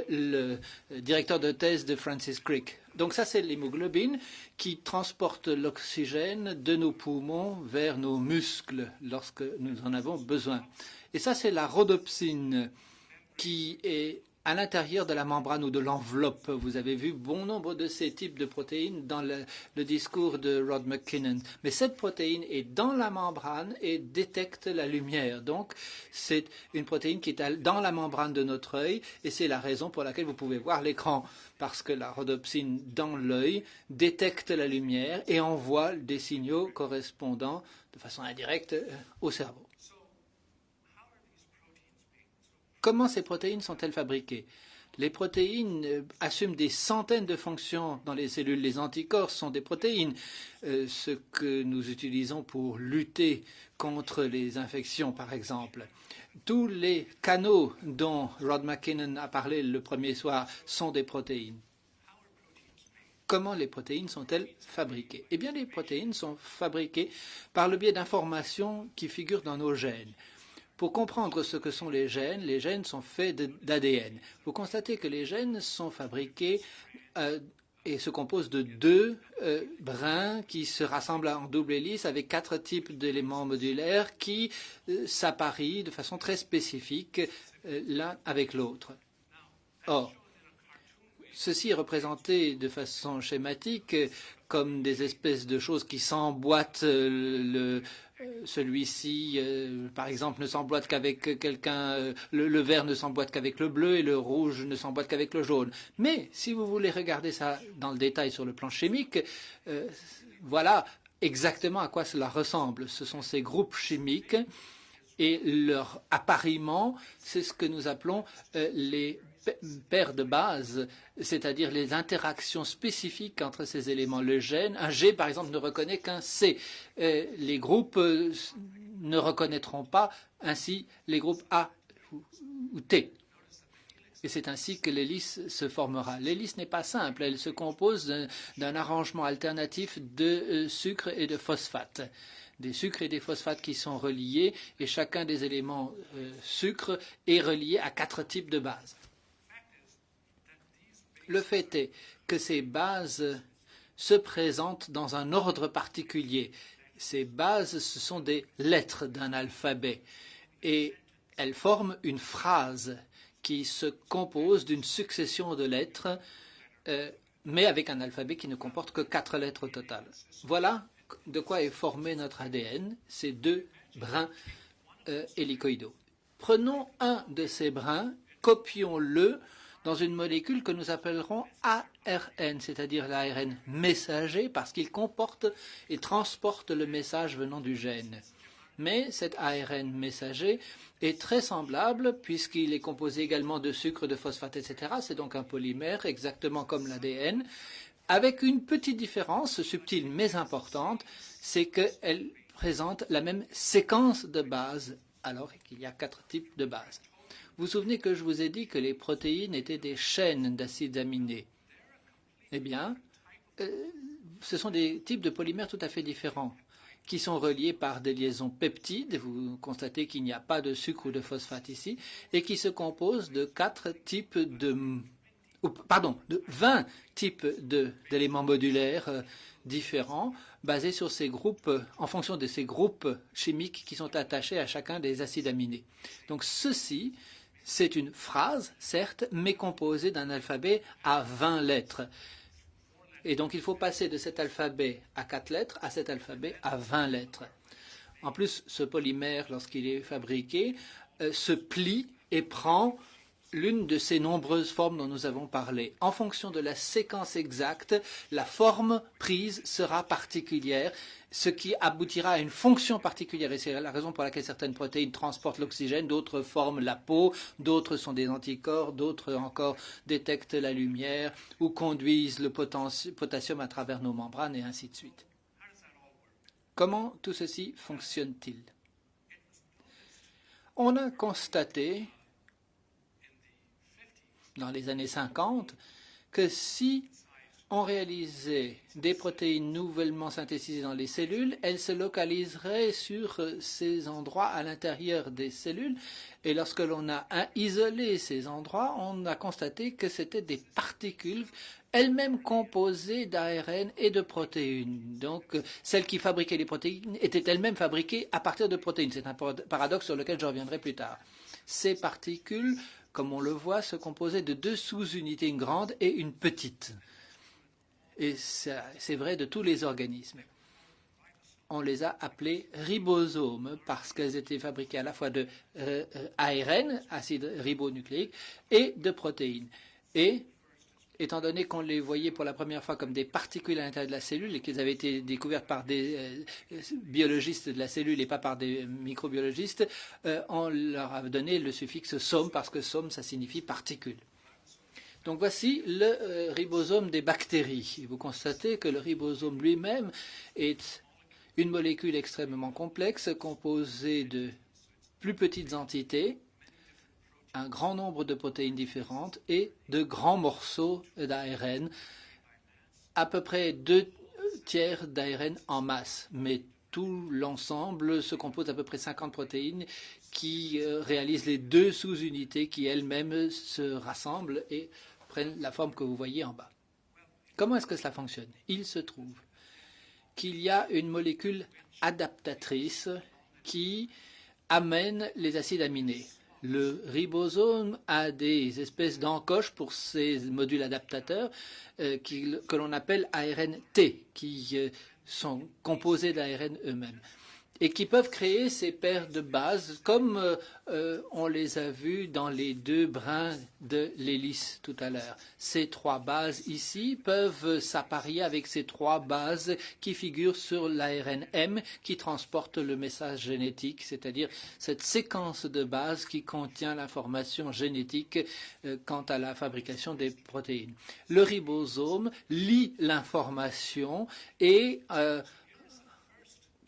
le directeur de thèse de Francis Crick. Donc ça, c'est l'hémoglobine qui transporte l'oxygène de nos poumons vers nos muscles lorsque nous en avons besoin. Et ça, c'est la rhodopsine qui est à l'intérieur de la membrane ou de l'enveloppe. Vous avez vu bon nombre de ces types de protéines dans le discours de Rod McKinnon. Mais cette protéine est dans la membrane et détecte la lumière. Donc, c'est une protéine qui est dans la membrane de notre œil et c'est la raison pour laquelle vous pouvez voir l'écran. Parce que la rhodopsine dans l'œil détecte la lumière et envoie des signaux correspondants de façon indirecte au cerveau. Comment ces protéines sont-elles fabriquées? Les protéines assument des centaines de fonctions dans les cellules. Les anticorps sont des protéines, ce que nous utilisons pour lutter contre les infections, par exemple. Tous les canaux dont Rod McKinnon a parlé le premier soir sont des protéines. Comment les protéines sont-elles fabriquées? Eh bien, les protéines sont fabriquées par le biais d'informations qui figurent dans nos gènes. Pour comprendre ce que sont les gènes sont faits d'ADN. Vous constatez que les gènes sont fabriqués et se composent de deux brins qui se rassemblent en double hélice avec 4 types d'éléments modulaires qui s'apparient de façon très spécifique l'un avec l'autre. Or, ceci est représenté de façon schématique comme des espèces de choses qui s'emboîtent. Celui-ci, par exemple, ne s'emboîte qu'avec quelqu'un, le vert ne s'emboîte qu'avec le bleu et le rouge ne s'emboîte qu'avec le jaune. Mais si vous voulez regarder ça dans le détail sur le plan chimique, voilà exactement à quoi cela ressemble. Ce sont ces groupes chimiques et leur appariement, c'est ce que nous appelons les paires de bases, c'est-à-dire les interactions spécifiques entre ces éléments. Le gène, un G par exemple ne reconnaît qu'un C. Les groupes ne reconnaîtront pas ainsi les groupes A ou T. Et c'est ainsi que l'hélice se formera. L'hélice n'est pas simple, elle se compose d'un arrangement alternatif de sucre et de phosphate. Des sucres et des phosphates qui sont reliés, et chacun des éléments sucre est relié à 4 types de bases. Le fait est que ces bases se présentent dans un ordre particulier. Ces bases, ce sont des lettres d'un alphabet et elles forment une phrase qui se compose d'une succession de lettres, mais avec un alphabet qui ne comporte que 4 lettres au total. Voilà de quoi est formé notre ADN, ces 2 brins hélicoïdaux. Prenons un de ces brins, copions-le dans une molécule que nous appellerons ARN, c'est-à-dire l'ARN messager, parce qu'il comporte et transporte le message venant du gène. Mais cet ARN messager est très semblable, puisqu'il est composé également de sucre, de phosphate, etc. C'est donc un polymère, exactement comme l'ADN, avec une petite différence, subtile mais importante, c'est qu'elle présente la même séquence de bases, alors qu'il y a 4 types de bases. Vous vous souvenez que je vous ai dit que les protéines étaient des chaînes d'acides aminés. Eh bien, ce sont des types de polymères tout à fait différents qui sont reliés par des liaisons peptides. Vous constatez qu'il n'y a pas de sucre ou de phosphate ici, et qui se composent de 20 types d'éléments modulaires différents, basés sur ces groupes, en fonction de ces groupes chimiques qui sont attachés à chacun des acides aminés. Donc ceci, c'est une phrase, certes, mais composée d'un alphabet à 20 lettres. Et donc il faut passer de cet alphabet à 4 lettres à cet alphabet à 20 lettres. En plus, ce polymère, lorsqu'il est fabriqué, se plie et prend l'une de ces nombreuses formes dont nous avons parlé. En fonction de la séquence exacte, la forme prise sera particulière, ce qui aboutira à une fonction particulière. Et c'est la raison pour laquelle certaines protéines transportent l'oxygène, d'autres forment la peau, d'autres sont des anticorps, d'autres encore détectent la lumière ou conduisent le potassium à travers nos membranes et ainsi de suite. Comment tout ceci fonctionne-t-il? On a constaté dans les années 50, que si on réalisait des protéines nouvellement synthétisées dans les cellules, elles se localiseraient sur ces endroits à l'intérieur des cellules. Et lorsque l'on a isolé ces endroits, on a constaté que c'était des particules elles-mêmes composées d'ARN et de protéines. Donc, celles qui fabriquaient les protéines étaient elles-mêmes fabriquées à partir de protéines. C'est un paradoxe sur lequel je reviendrai plus tard. Ces particules, comme on le voit, se composaient de 2 sous-unités, une grande et une petite. Et c'est vrai de tous les organismes. On les a appelés ribosomes parce qu'elles étaient fabriquées à la fois de ARN, acide ribonucléique, et de protéines. Et étant donné qu'on les voyait pour la première fois comme des particules à l'intérieur de la cellule et qu'elles avaient été découvertes par des biologistes de la cellule et pas par des microbiologistes, on leur a donné le suffixe some parce que some, ça signifie particule. Donc voici le ribosome des bactéries. Et vous constatez que le ribosome lui-même est une molécule extrêmement complexe composée de plus petites entités, un grand nombre de protéines différentes et de grands morceaux d'ARN, à peu près 2 tiers d'ARN en masse. Mais tout l'ensemble se compose d'à peu près 50 protéines qui réalisent les deux sous-unités qui elles-mêmes se rassemblent et prennent la forme que vous voyez en bas. Comment est-ce que cela fonctionne? Il se trouve qu'il y a une molécule adaptatrice qui amène les acides aminés. Le ribosome a des espèces d'encoches pour ces modules adaptateurs que l'on appelle ARN-T, qui sont composés d'ARN eux-mêmes et qui peuvent créer ces paires de bases comme on les a vues dans les deux brins de l'hélice tout à l'heure. Ces trois bases ici peuvent s'apparier avec ces trois bases qui figurent sur l'ARN M qui transporte le message génétique, c'est-à-dire cette séquence de bases qui contient l'information génétique quant à la fabrication des protéines. Le ribosome lit l'information et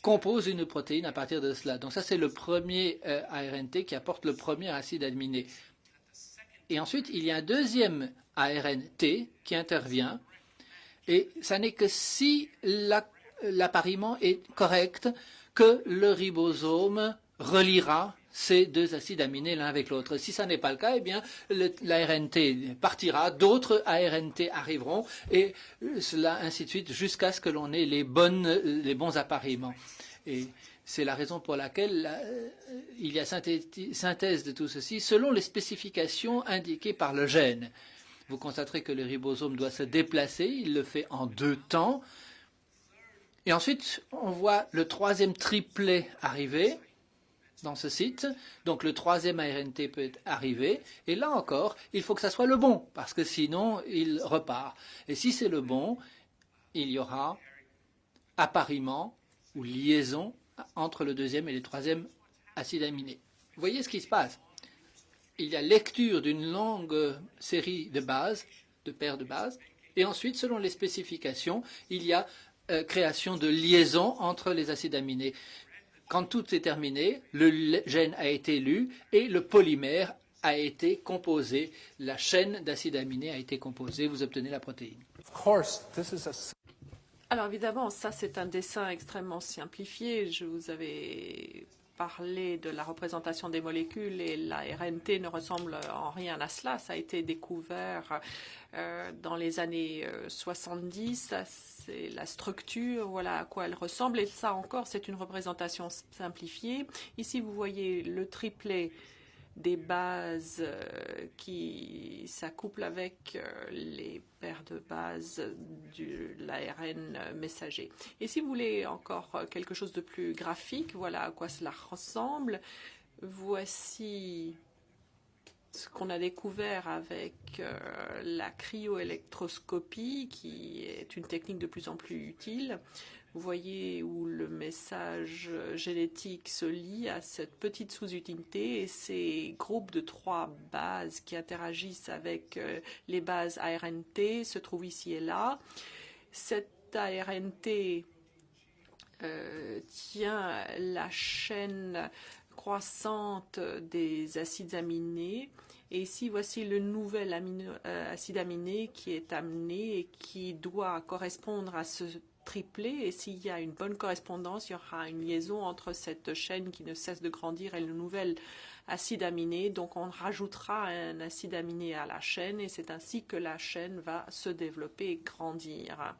compose une protéine à partir de cela. Donc ça, c'est le premier ARNT qui apporte le premier acide aminé. Et ensuite, il y a un deuxième ARNT qui intervient. Et ça n'est que si l'appariement est correct que le ribosome reliera ces deux acides aminés l'un avec l'autre. Si ça n'est pas le cas, eh bien, l'ARNT partira, d'autres ARNT arriveront, et cela ainsi de suite, jusqu'à ce que l'on ait les bons appariements. Et c'est la raison pour laquelle il y a synthèse de tout ceci selon les spécifications indiquées par le gène. Vous constaterez que le ribosome doit se déplacer, il le fait en 2 temps. Et ensuite, on voit le troisième triplet arriver dans ce site. Donc le troisième ARNT peut arriver. Et là encore, il faut que ça soit le bon, parce que sinon, il repart. Et si c'est le bon, il y aura appariement ou liaison entre le deuxième et le troisième acide aminé. Vous voyez ce qui se passe? Il y a lecture d'une longue série de bases, de paires de bases, et ensuite, selon les spécifications, il y a création de liaisons entre les acides aminés. Quand tout est terminé, le gène a été lu et le polymère a été composé, la chaîne d'acides aminés a été composée, vous obtenez la protéine. Alors évidemment, ça c'est un dessin extrêmement simplifié. Je vous avais parlé de la représentation des molécules et la RNT ne ressemble en rien à cela. Ça a été découvert dans les années 70. C'est la structure, voilà à quoi elle ressemble. Et ça encore, c'est une représentation simplifiée. Ici, vous voyez le triplet des bases qui s'accouplent avec les paires de bases de l'ARN messager. Et si vous voulez encore quelque chose de plus graphique, voilà à quoi cela ressemble. Voici ce qu'on a découvert avec la cryoélectroscopie, qui est une technique de plus en plus utile. Vous voyez où le message génétique se lie à cette petite sous-unité et ces groupes de 3 bases qui interagissent avec les bases ARNT se trouvent ici et là. Cette ARNT tient la chaîne croissante des acides aminés. Et ici, voici le nouvel acide aminé qui est amené et qui doit correspondre à ce triplet. Et s'il y a une bonne correspondance, il y aura une liaison entre cette chaîne qui ne cesse de grandir et le nouvel acide aminé. Donc, on rajoutera un acide aminé à la chaîne et c'est ainsi que la chaîne va se développer et grandir.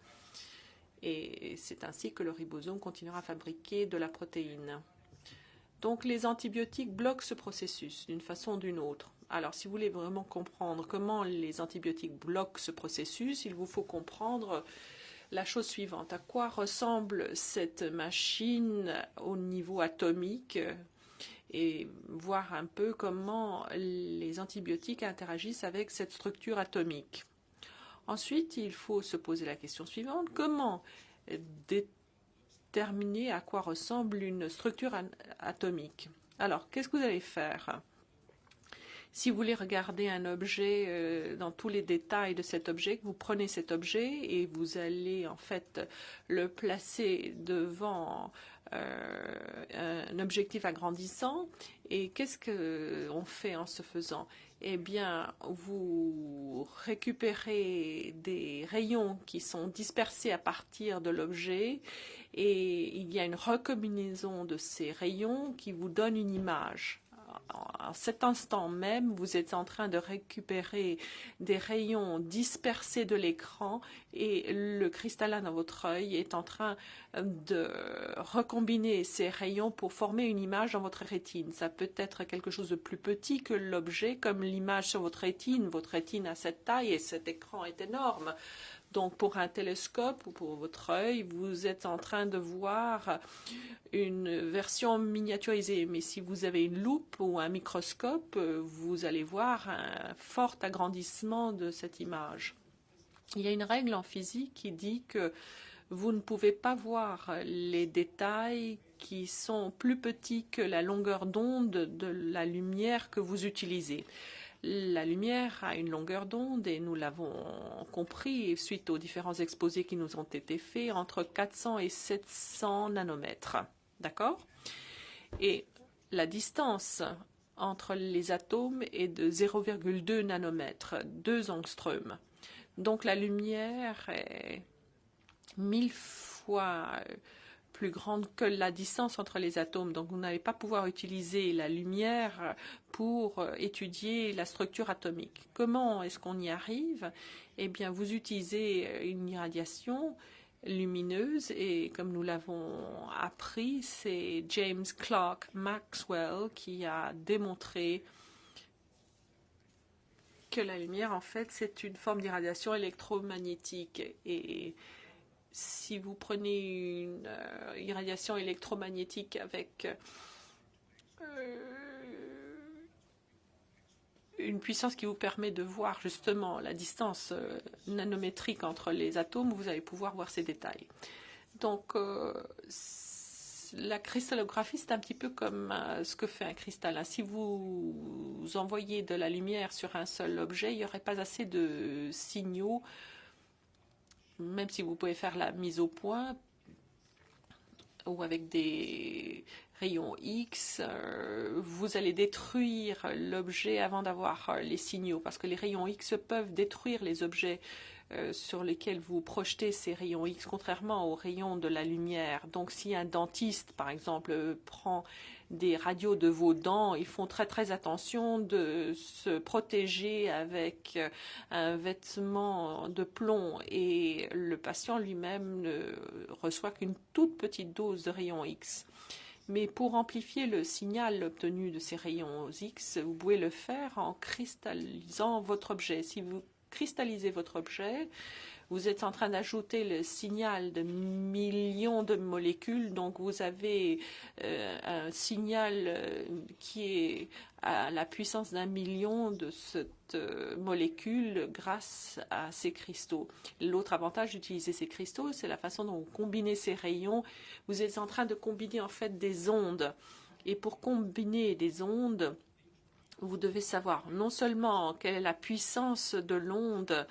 Et c'est ainsi que le ribosome continuera à fabriquer de la protéine. Donc, les antibiotiques bloquent ce processus d'une façon ou d'une autre. Alors, si vous voulez vraiment comprendre comment les antibiotiques bloquent ce processus, il vous faut comprendre la chose suivante. À quoi ressemble cette machine au niveau atomique et voir un peu comment les antibiotiques interagissent avec cette structure atomique. Ensuite, il faut se poser la question suivante. Comment déterminer à quoi ressemble une structure atomique? Alors, qu'est-ce que vous allez faire? Si vous voulez regarder un objet dans tous les détails de cet objet, vous prenez cet objet et vous allez en fait le placer devant un objectif agrandissant. Et qu'est-ce qu'on fait en ce faisant? eh bien, vous récupérez des rayons qui sont dispersés à partir de l'objet et il y a une recombinaison de ces rayons qui vous donne une image. À cet instant même, vous êtes en train de récupérer des rayons dispersés de l'écran et le cristallin dans votre œil est en train de recombiner ces rayons pour former une image dans votre rétine. Ça peut être quelque chose de plus petit que l'objet, comme l'image sur votre rétine. Votre rétine a cette taille et cet écran est énorme. Donc, pour un télescope ou pour votre œil, vous êtes en train de voir une version miniaturisée. Mais si vous avez une loupe ou un microscope, vous allez voir un fort agrandissement de cette image. Il y a une règle en physique qui dit que vous ne pouvez pas voir les détails qui sont plus petits que la longueur d'onde de la lumière que vous utilisez. La lumière a une longueur d'onde et nous l'avons compris suite aux différents exposés qui nous ont été faits entre 400 et 700 nanomètres. D'accord? Et la distance entre les atomes est de 0,2 nanomètres, 2 angstroms. Donc la lumière est 1000 fois plus grande que la distance entre les atomes. Donc vous n'allez pas pouvoir utiliser la lumière pour étudier la structure atomique. Comment est-ce qu'on y arrive? Eh bien, vous utilisez une irradiation lumineuse et comme nous l'avons appris, c'est James Clerk Maxwell qui a démontré que la lumière, en fait, c'est une forme d'irradiation électromagnétique. Et si vous prenez une irradiation électromagnétique avec une puissance qui vous permet de voir justement la distance nanométrique entre les atomes, vous allez pouvoir voir ces détails. Donc, la cristallographie, c'est un petit peu comme ce que fait un cristal. Si vous envoyez de la lumière sur un seul objet, il n'y aurait pas assez de signaux. Même si vous pouvez faire la mise au point ou avec des rayons X, vous allez détruire l'objet avant d'avoir les signaux, parce que les rayons X peuvent détruire les objets sur lesquels vous projetez ces rayons X, contrairement aux rayons de la lumière. Donc si un dentiste, par exemple, prend des radios de vos dents, ils font très très attention de se protéger avec un vêtement de plomb et le patient lui-même ne reçoit qu'une toute petite dose de rayons X. Mais pour amplifier le signal obtenu de ces rayons X, vous pouvez le faire en cristallisant votre objet. Si vous cristallisez votre objet, vous êtes en train d'ajouter le signal de millions de molécules, donc vous avez un signal qui est à la puissance d'1 million de cette molécule grâce à ces cristaux. L'autre avantage d'utiliser ces cristaux, c'est la façon dont vous combinez ces rayons. Vous êtes en train de combiner en fait des ondes. Et pour combiner des ondes, vous devez savoir non seulement quelle est la puissance de l'onde,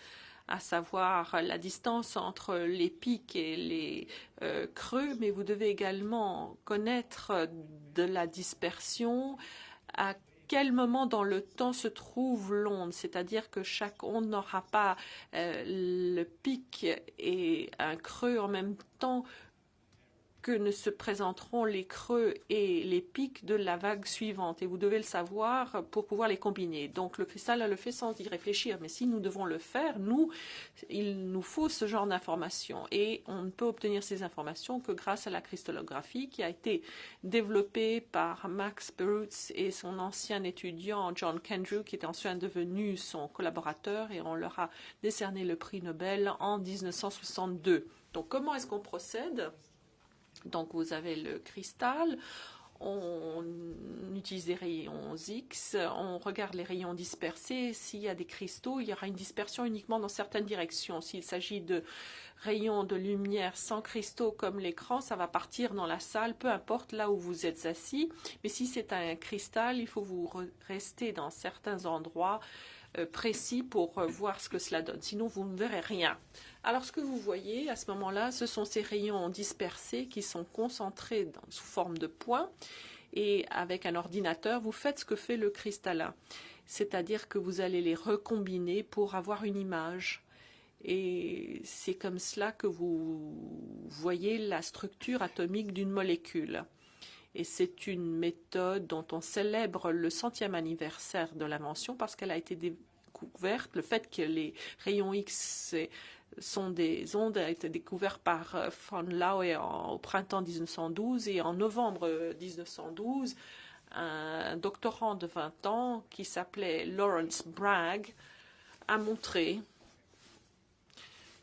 à savoir la distance entre les pics et les creux, mais vous devez également connaître de la dispersion, à quel moment dans le temps se trouve l'onde, c'est-à-dire que chaque onde n'aura pas le pic et un creux en même temps que ne se présenteront les creux et les pics de la vague suivante. Et vous devez le savoir pour pouvoir les combiner. Donc le cristal le fait sans y réfléchir. Mais si nous devons le faire, il nous faut ce genre d'informations. Et on ne peut obtenir ces informations que grâce à la cristallographie qui a été développée par Max Perutz et son ancien étudiant John Kendrew, qui est ensuite devenu son collaborateur. Et on leur a décerné le prix Nobel en 1962. Donc comment est-ce qu'on procède ? Donc vous avez le cristal, on utilise des rayons X, on regarde les rayons dispersés. S'il y a des cristaux, il y aura une dispersion uniquement dans certaines directions. S'il s'agit de rayons de lumière sans cristaux comme l'écran, ça va partir dans la salle, peu importe là où vous êtes assis. Mais si c'est un cristal, il faut vous rester dans certains endroits précis pour voir ce que cela donne. Sinon, vous ne verrez rien. Alors, ce que vous voyez à ce moment-là, ce sont ces rayons dispersés qui sont concentrés sous forme de points. Et avec un ordinateur, vous faites ce que fait le cristallin. c'est-à-dire que vous allez les recombiner pour avoir une image. Et c'est comme cela que vous voyez la structure atomique d'une molécule. Et c'est une méthode dont on célèbre le 100e anniversaire de l'invention parce qu'elle a été découverte. Le fait que les rayons X sont des ondes a été découvert par von Laue au printemps 1912 et en novembre 1912, un doctorant de 20 ans qui s'appelait Lawrence Bragg a montré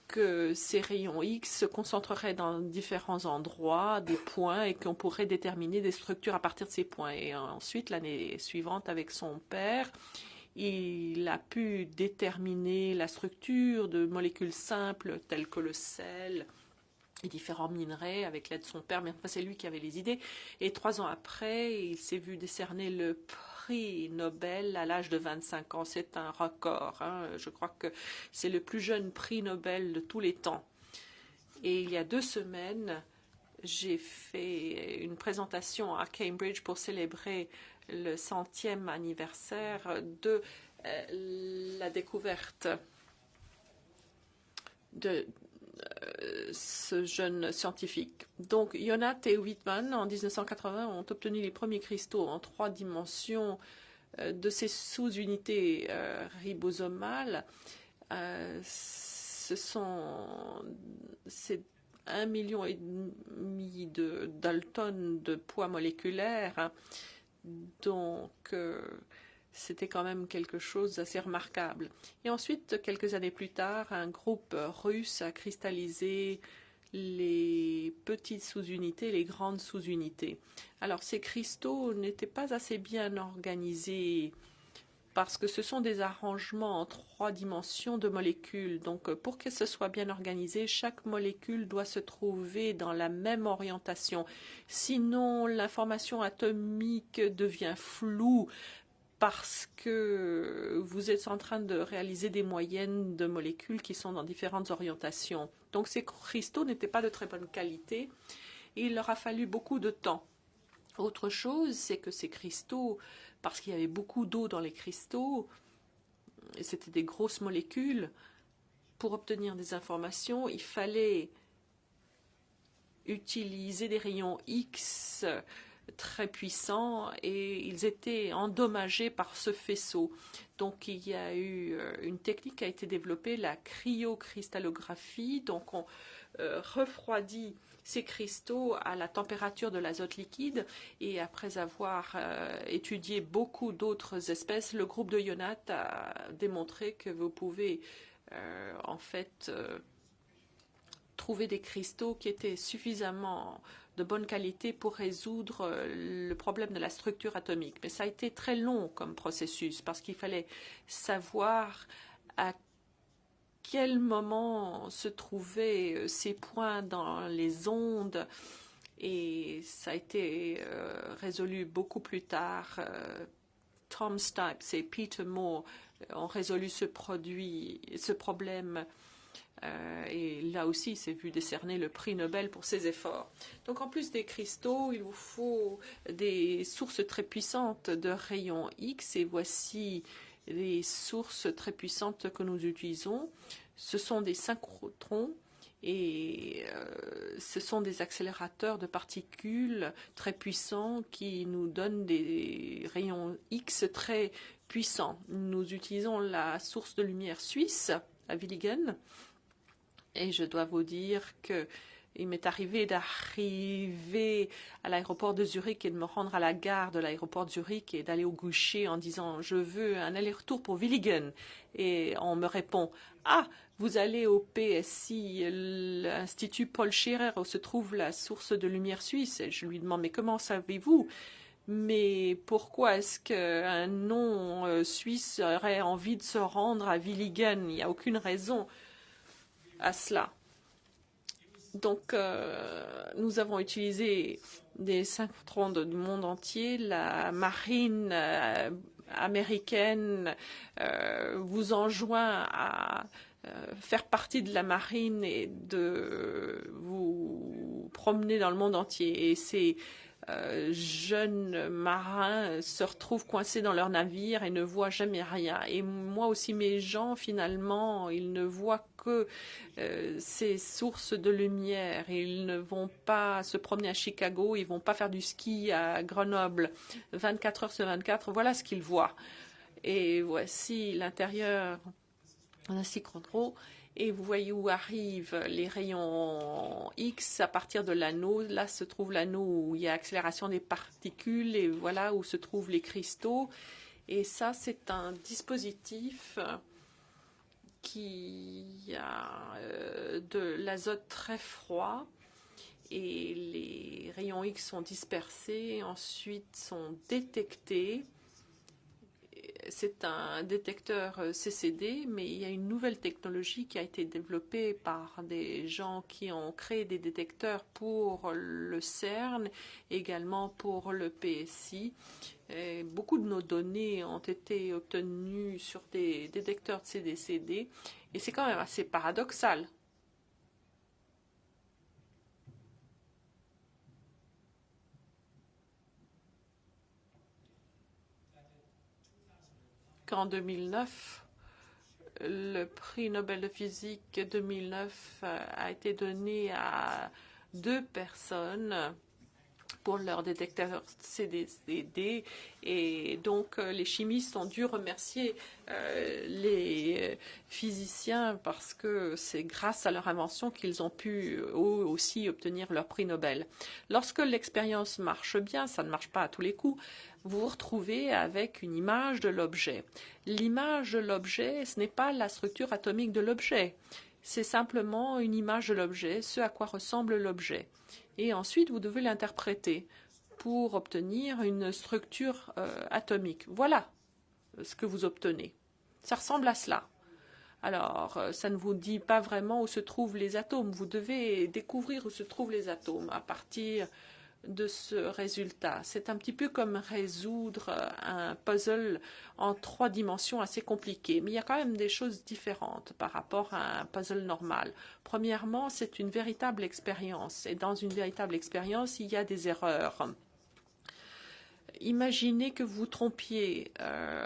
que ces rayons X se concentreraient dans différents endroits, des points, et qu'on pourrait déterminer des structures à partir de ces points. Et ensuite, l'année suivante, avec son père, il a pu déterminer la structure de molécules simples telles que le sel et différents minerais avec l'aide de son père, mais enfin, c'est lui qui avait les idées. Et 3 ans après, il s'est vu décerner le prix Nobel à l'âge de 25 ans. C'est un record. Je crois que c'est le plus jeune prix Nobel de tous les temps. Et il y a 2 semaines, j'ai fait une présentation à Cambridge pour célébrer le 100e anniversaire de la découverte de ce jeune scientifique. Donc, Ionat et Whitman, en 1980, ont obtenu les premiers cristaux en 3 dimensions de ces sous-unités ribosomales. C'est 1,5 million de Dalton de poids moléculaire. Donc, c'était quand même quelque chose d'assez remarquable. Et ensuite, quelques années plus tard, un groupe russe a cristallisé les petites sous-unités, les grandes sous-unités. Alors, ces cristaux n'étaient pas assez bien organisés parce que ce sont des arrangements en 3 dimensions de molécules. Donc, pour que ce soit bien organisé, chaque molécule doit se trouver dans la même orientation. Sinon, l'information atomique devient floue parce que vous êtes en train de réaliser des moyennes de molécules qui sont dans différentes orientations. Donc, ces cristaux n'étaient pas de très bonne qualité et il leur a fallu beaucoup de temps. Autre chose, c'est que ces cristaux, parce qu'il y avait beaucoup d'eau dans les cristaux, et c'était des grosses molécules, pour obtenir des informations, il fallait utiliser des rayons X très puissants et ils étaient endommagés par ce faisceau. Donc il y a eu une technique qui a été développée, la cryocristallographie. Donc on refroidit ces cristaux à la température de l'azote liquide et après avoir étudié beaucoup d'autres espèces, le groupe de Ionat a démontré que vous pouvez en fait trouver des cristaux qui étaient suffisamment de bonne qualité pour résoudre le problème de la structure atomique. Mais ça a été très long comme processus parce qu'il fallait savoir à quel moment se trouvaient ces points dans les ondes et ça a été résolu beaucoup plus tard. Tom Stipes et Peter Moore ont résolu ce problème. Et là aussi, il s'est vu décerner le prix Nobel pour ses efforts. Donc, en plus des cristaux, il vous faut des sources très puissantes de rayons X. Et voici les sources très puissantes que nous utilisons. Ce sont des synchrotrons et ce sont des accélérateurs de particules très puissants qui nous donnent des rayons X très puissants. Nous utilisons la source de lumière suisse à Villingen. Et je dois vous dire que il m'est arrivé d'arriver à l'aéroport de Zurich et de me rendre à la gare de l'aéroport de Zurich et d'aller au guichet en disant « Je veux un aller-retour pour Villingen ». Et on me répond « Ah, vous allez au PSI, l'Institut Paul Scherrer, où se trouve la source de lumière suisse ». Et je lui demande « Mais comment savez-vous ? Mais pourquoi est-ce qu'un non suisse aurait envie de se rendre à Villingen ? Il n'y a aucune raison à cela. » Donc, nous avons utilisé des synchrotrons du monde entier. La marine américaine vous enjoint à faire partie de la marine et de vous promener dans le monde entier. Et c'est jeunes marins se retrouvent coincés dans leur navire et ne voient jamais rien. Et moi aussi, mes gens, finalement, ils ne voient que ces sources de lumière. Ils ne vont pas se promener à Chicago, ils ne vont pas faire du ski à Grenoble 24 heures sur 24. Voilà ce qu'ils voient. Et voici l'intérieur d'un cyclotron. Et vous voyez où arrivent les rayons X à partir de l'anneau. Là se trouve l'anneau où il y a accélération des particules et voilà où se trouvent les cristaux. Et ça, c'est un dispositif qui a de l'azote très froid et les rayons X sont dispersés, ensuite sont détectés. C'est un détecteur CCD, mais il y a une nouvelle technologie qui a été développée par des gens qui ont créé des détecteurs pour le CERN, également pour le PSI. Et beaucoup de nos données ont été obtenues sur des détecteurs de CDCD, et c'est quand même assez paradoxal. En 2009, le prix Nobel de physique 2009 a été donné à 2 personnes pour leur détecteur CDCD et donc les chimistes ont dû remercier les physiciens parce que c'est grâce à leur invention qu'ils ont pu eux aussi obtenir leur prix Nobel. Lorsque l'expérience marche bien, ça ne marche pas à tous les coups, vous vous retrouvez avec une image de l'objet. L'image de l'objet, ce n'est pas la structure atomique de l'objet. C'est simplement une image de l'objet, ce à quoi ressemble l'objet. Et ensuite, vous devez l'interpréter pour obtenir une structure atomique. Voilà ce que vous obtenez. Ça ressemble à cela. Alors, ça ne vous dit pas vraiment où se trouvent les atomes. Vous devez découvrir où se trouvent les atomes à partir de ce résultat. C'est un petit peu comme résoudre un puzzle en 3 dimensions assez compliqué, mais il y a quand même des choses différentes par rapport à un puzzle normal. Premièrement, c'est une véritable expérience, et dans une véritable expérience, il y a des erreurs. Imaginez que vous trompiez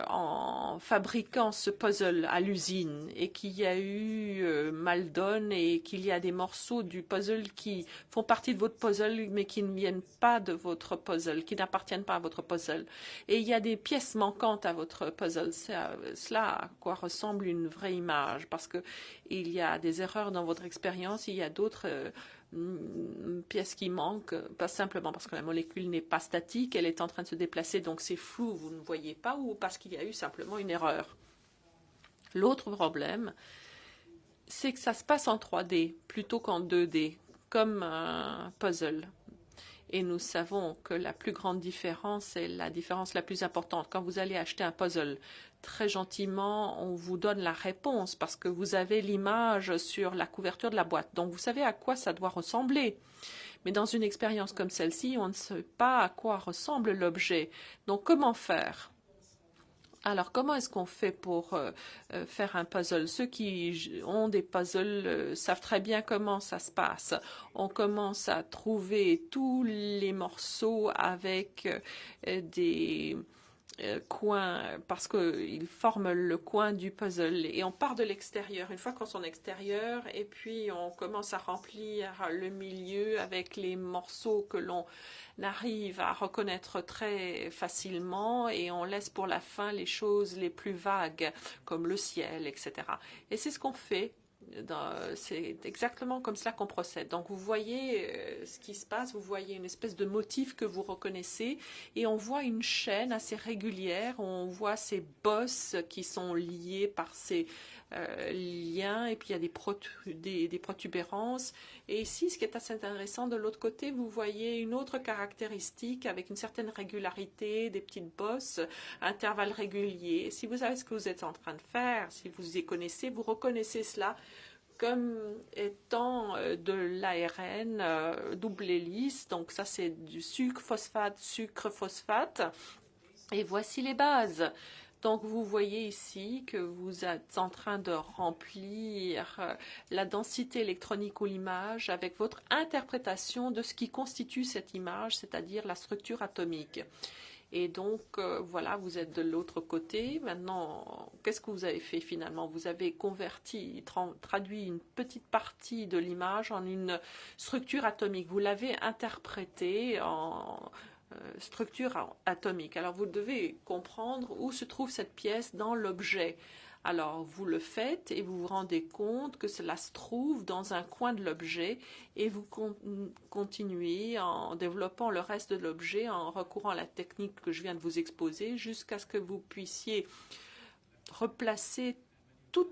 en fabriquant ce puzzle à l'usine et qu'il y a eu mal donne et qu'il y a des morceaux du puzzle qui font partie de votre puzzle mais qui ne viennent pas de votre puzzle, qui n'appartiennent pas à votre puzzle. Et il y a des pièces manquantes à votre puzzle. C'est cela à quoi ressemble une vraie image parce que il y a des erreurs dans votre expérience, il y a d'autres pièce qui manque, pas simplement parce que la molécule n'est pas statique, elle est en train de se déplacer, donc c'est flou, vous ne voyez pas, ou parce qu'il y a eu simplement une erreur. L'autre problème, c'est que ça se passe en 3D plutôt qu'en 2D, comme un puzzle. Et nous savons que la plus grande différence est la différence la plus importante. Quand vous allez acheter un puzzle, très gentiment, on vous donne la réponse parce que vous avez l'image sur la couverture de la boîte. Donc, vous savez à quoi ça doit ressembler. Mais dans une expérience comme celle-ci, on ne sait pas à quoi ressemble l'objet. Donc, comment faire ? Alors, comment est-ce qu'on fait pour faire un puzzle? Ceux qui ont des puzzles savent très bien comment ça se passe. On commence à trouver tous les morceaux avec des coins, parce qu'ils forment le coin du puzzle. Et on part de l'extérieur, une fois qu'on est en extérieur, et puis on commence à remplir le milieu avec les morceaux que l'on arrive à reconnaître très facilement et on laisse pour la fin les choses les plus vagues, comme le ciel, etc. Et c'est ce qu'on fait. C'est exactement comme cela qu'on procède. Donc vous voyez ce qui se passe, vous voyez une espèce de motif que vous reconnaissez et on voit une chaîne assez régulière, on voit ces bosses qui sont liées par ces liens et puis il y a des protubérances. Et ici, ce qui est assez intéressant, de l'autre côté, vous voyez une autre caractéristique avec une certaine régularité, des petites bosses, intervalles réguliers. Si vous savez ce que vous êtes en train de faire, si vous y connaissez, vous reconnaissez cela comme étant de l'ARN double hélice. Donc ça, c'est du sucre, phosphate, et voici les bases. Donc vous voyez ici que vous êtes en train de remplir la densité électronique ou l'image avec votre interprétation de ce qui constitue cette image, c'est-à-dire la structure atomique. Et donc, voilà, vous êtes de l'autre côté. Maintenant, qu'est-ce que vous avez fait finalement? Vous avez converti, traduit une petite partie de l'image en une structure atomique. Vous l'avez interprétée en structure atomique. Alors, vous devez comprendre où se trouve cette pièce dans l'objet. Alors, vous le faites et vous vous rendez compte que cela se trouve dans un coin de l'objet et vous continuez en développant le reste de l'objet en recourant à la technique que je viens de vous exposer jusqu'à ce que vous puissiez replacer tous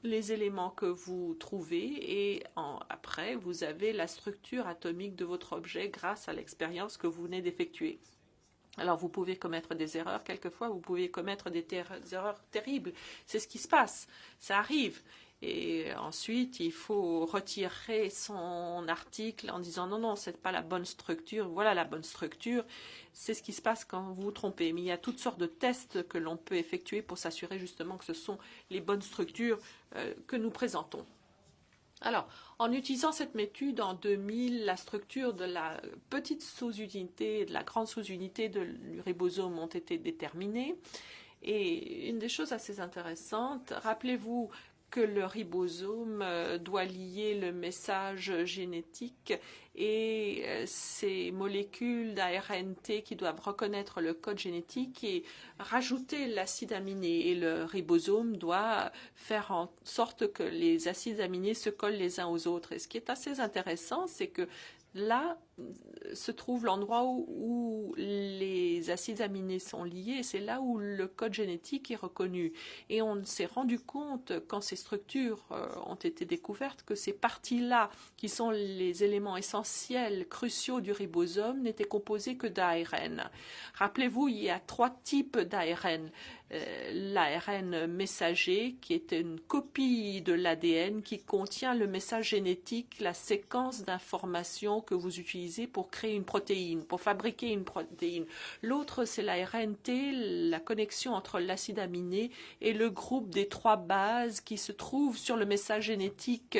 les éléments que vous trouvez et après, vous avez la structure atomique de votre objet grâce à l'expérience que vous venez d'effectuer. Alors, vous pouvez commettre des erreurs, quelquefois, vous pouvez commettre des erreurs terribles. C'est ce qui se passe, ça arrive. Et ensuite, il faut retirer son article en disant non, non, c'est pas la bonne structure, voilà la bonne structure. C'est ce qui se passe quand vous vous trompez. Mais il y a toutes sortes de tests que l'on peut effectuer pour s'assurer justement que ce sont les bonnes structures que nous présentons. Alors, en utilisant cette méthode en 2000, la structure de la petite sous-unité et de la grande sous-unité du ribosome ont été déterminées. Et une des choses assez intéressantes, rappelez-vous que le ribosome doit lier le message génétique et ces molécules d'ARNT qui doivent reconnaître le code génétique et rajouter l'acide aminé. Et le ribosome doit faire en sorte que les acides aminés se collent les uns aux autres. Et ce qui est assez intéressant, c'est que là se trouve l'endroit où les acides aminés sont liés, c'est là où le code génétique est reconnu. Et on s'est rendu compte, quand ces structures ont été découvertes, que ces parties-là, qui sont les éléments essentiels, cruciaux du ribosome, n'étaient composées que d'ARN. Rappelez-vous, il y a 3 types d'ARN. L'ARN messager, qui est une copie de l'ADN qui contient le message génétique, la séquence d'informations que vous utilisez pour créer une protéine, pour fabriquer une protéine. L'autre, c'est la RNT, la connexion entre l'acide aminé et le groupe des 3 bases qui se trouvent sur le message génétique.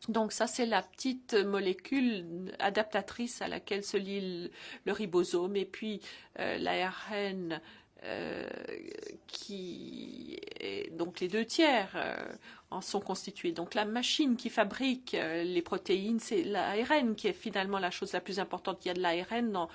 Donc ça, c'est la petite molécule adaptatrice à laquelle se lie le ribosome. Et puis l'ARN donc les 2 tiers en sont constitués. Donc la machine qui fabrique les protéines, c'est l'ARN qui est finalement la chose la plus importante. Il y a de l'ARN dans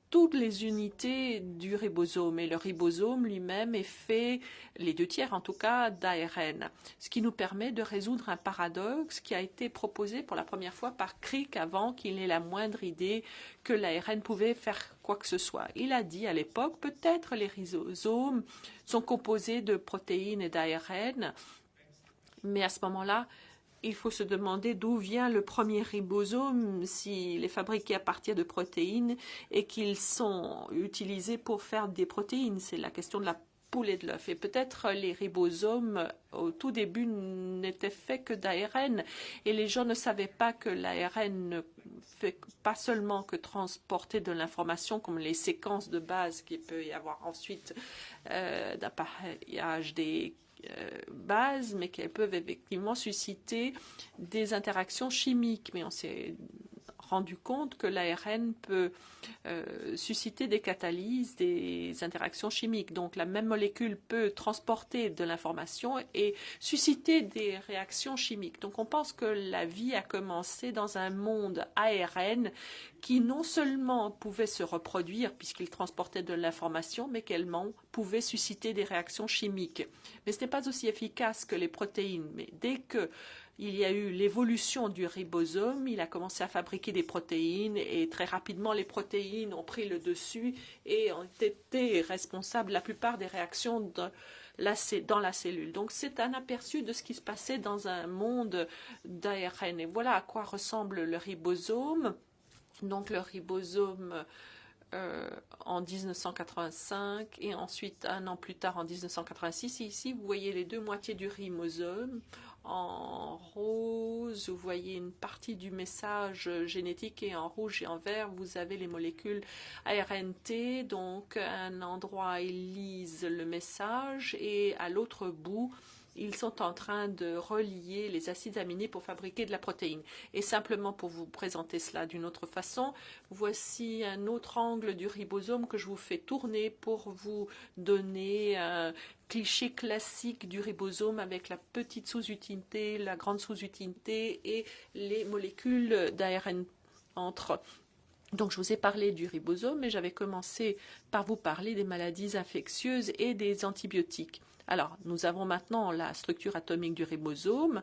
toutes les unités du ribosome et le ribosome lui-même est fait, les 2 tiers en tout cas, d'ARN, ce qui nous permet de résoudre un paradoxe qui a été proposé pour la première fois par Crick avant qu'il n'ait la moindre idée que l'ARN pouvait faire quoi que ce soit. Il a dit à l'époque, peut-être les ribosomes sont composés de protéines et d'ARN, mais à ce moment-là, il faut se demander d'où vient le premier ribosome, s'il est fabriqué à partir de protéines et qu'ils sont utilisés pour faire des protéines. C'est la question de la poule et de l'œuf. Et peut-être les ribosomes, au tout début, n'étaient faits que d'ARN. Et les gens ne savaient pas que l'ARN ne fait pas seulement que transporter de l'information, comme les séquences de base qu'il peut y avoir ensuite d'appareillage des bases, mais qu'elles peuvent effectivement susciter des interactions chimiques. Mais on s'est rendu compte que l'ARN peut susciter des catalyses, des interactions chimiques. Donc la même molécule peut transporter de l'information et susciter des réactions chimiques. Donc on pense que la vie a commencé dans un monde ARN qui non seulement pouvait se reproduire puisqu'il transportait de l'information, mais qu'également pouvait susciter des réactions chimiques. Mais ce n'est pas aussi efficace que les protéines. Mais dès que il y a eu l'évolution du ribosome, il a commencé à fabriquer des protéines et très rapidement les protéines ont pris le dessus et ont été responsables de la plupart des réactions dans la cellule. Donc c'est un aperçu de ce qui se passait dans un monde d'ARN. Et voilà à quoi ressemble le ribosome. Donc le ribosome en 1985 et ensuite un an plus tard en 1986. Et ici, vous voyez les deux moitiés du ribosome. En rose, vous voyez une partie du message génétique et en rouge et en vert, vous avez les molécules ARNT. Donc, à un endroit, ils lisent le message et à l'autre bout, ils sont en train de relier les acides aminés pour fabriquer de la protéine. Et simplement pour vous présenter cela d'une autre façon, voici un autre angle du ribosome que je vous fais tourner pour vous donner un cliché classique du ribosome avec la petite sous-unité, la grande sous-unité et les molécules d'ARN entre. Donc, je vous ai parlé du ribosome, mais j'avais commencé par vous parler des maladies infectieuses et des antibiotiques. Alors, nous avons maintenant la structure atomique du ribosome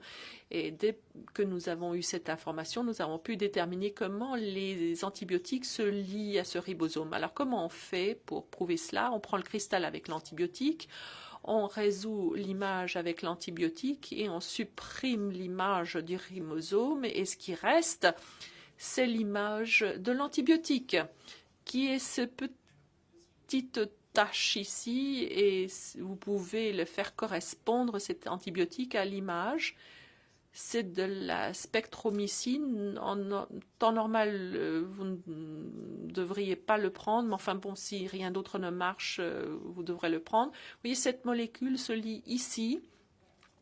et dès que nous avons eu cette information, nous avons pu déterminer comment les antibiotiques se lient à ce ribosome. Alors, comment on fait pour prouver cela? On prend le cristal avec l'antibiotique, on résout l'image avec l'antibiotique et on supprime l'image du ribosome et ce qui reste, c'est l'image de l'antibiotique qui est ce petite tache ici et vous pouvez le faire correspondre, cet antibiotique, à l'image. C'est de la spectromycine. En temps normal, vous ne devriez pas le prendre, mais enfin bon, si rien d'autre ne marche, vous devrez le prendre. Vous voyez, cette molécule se lie ici,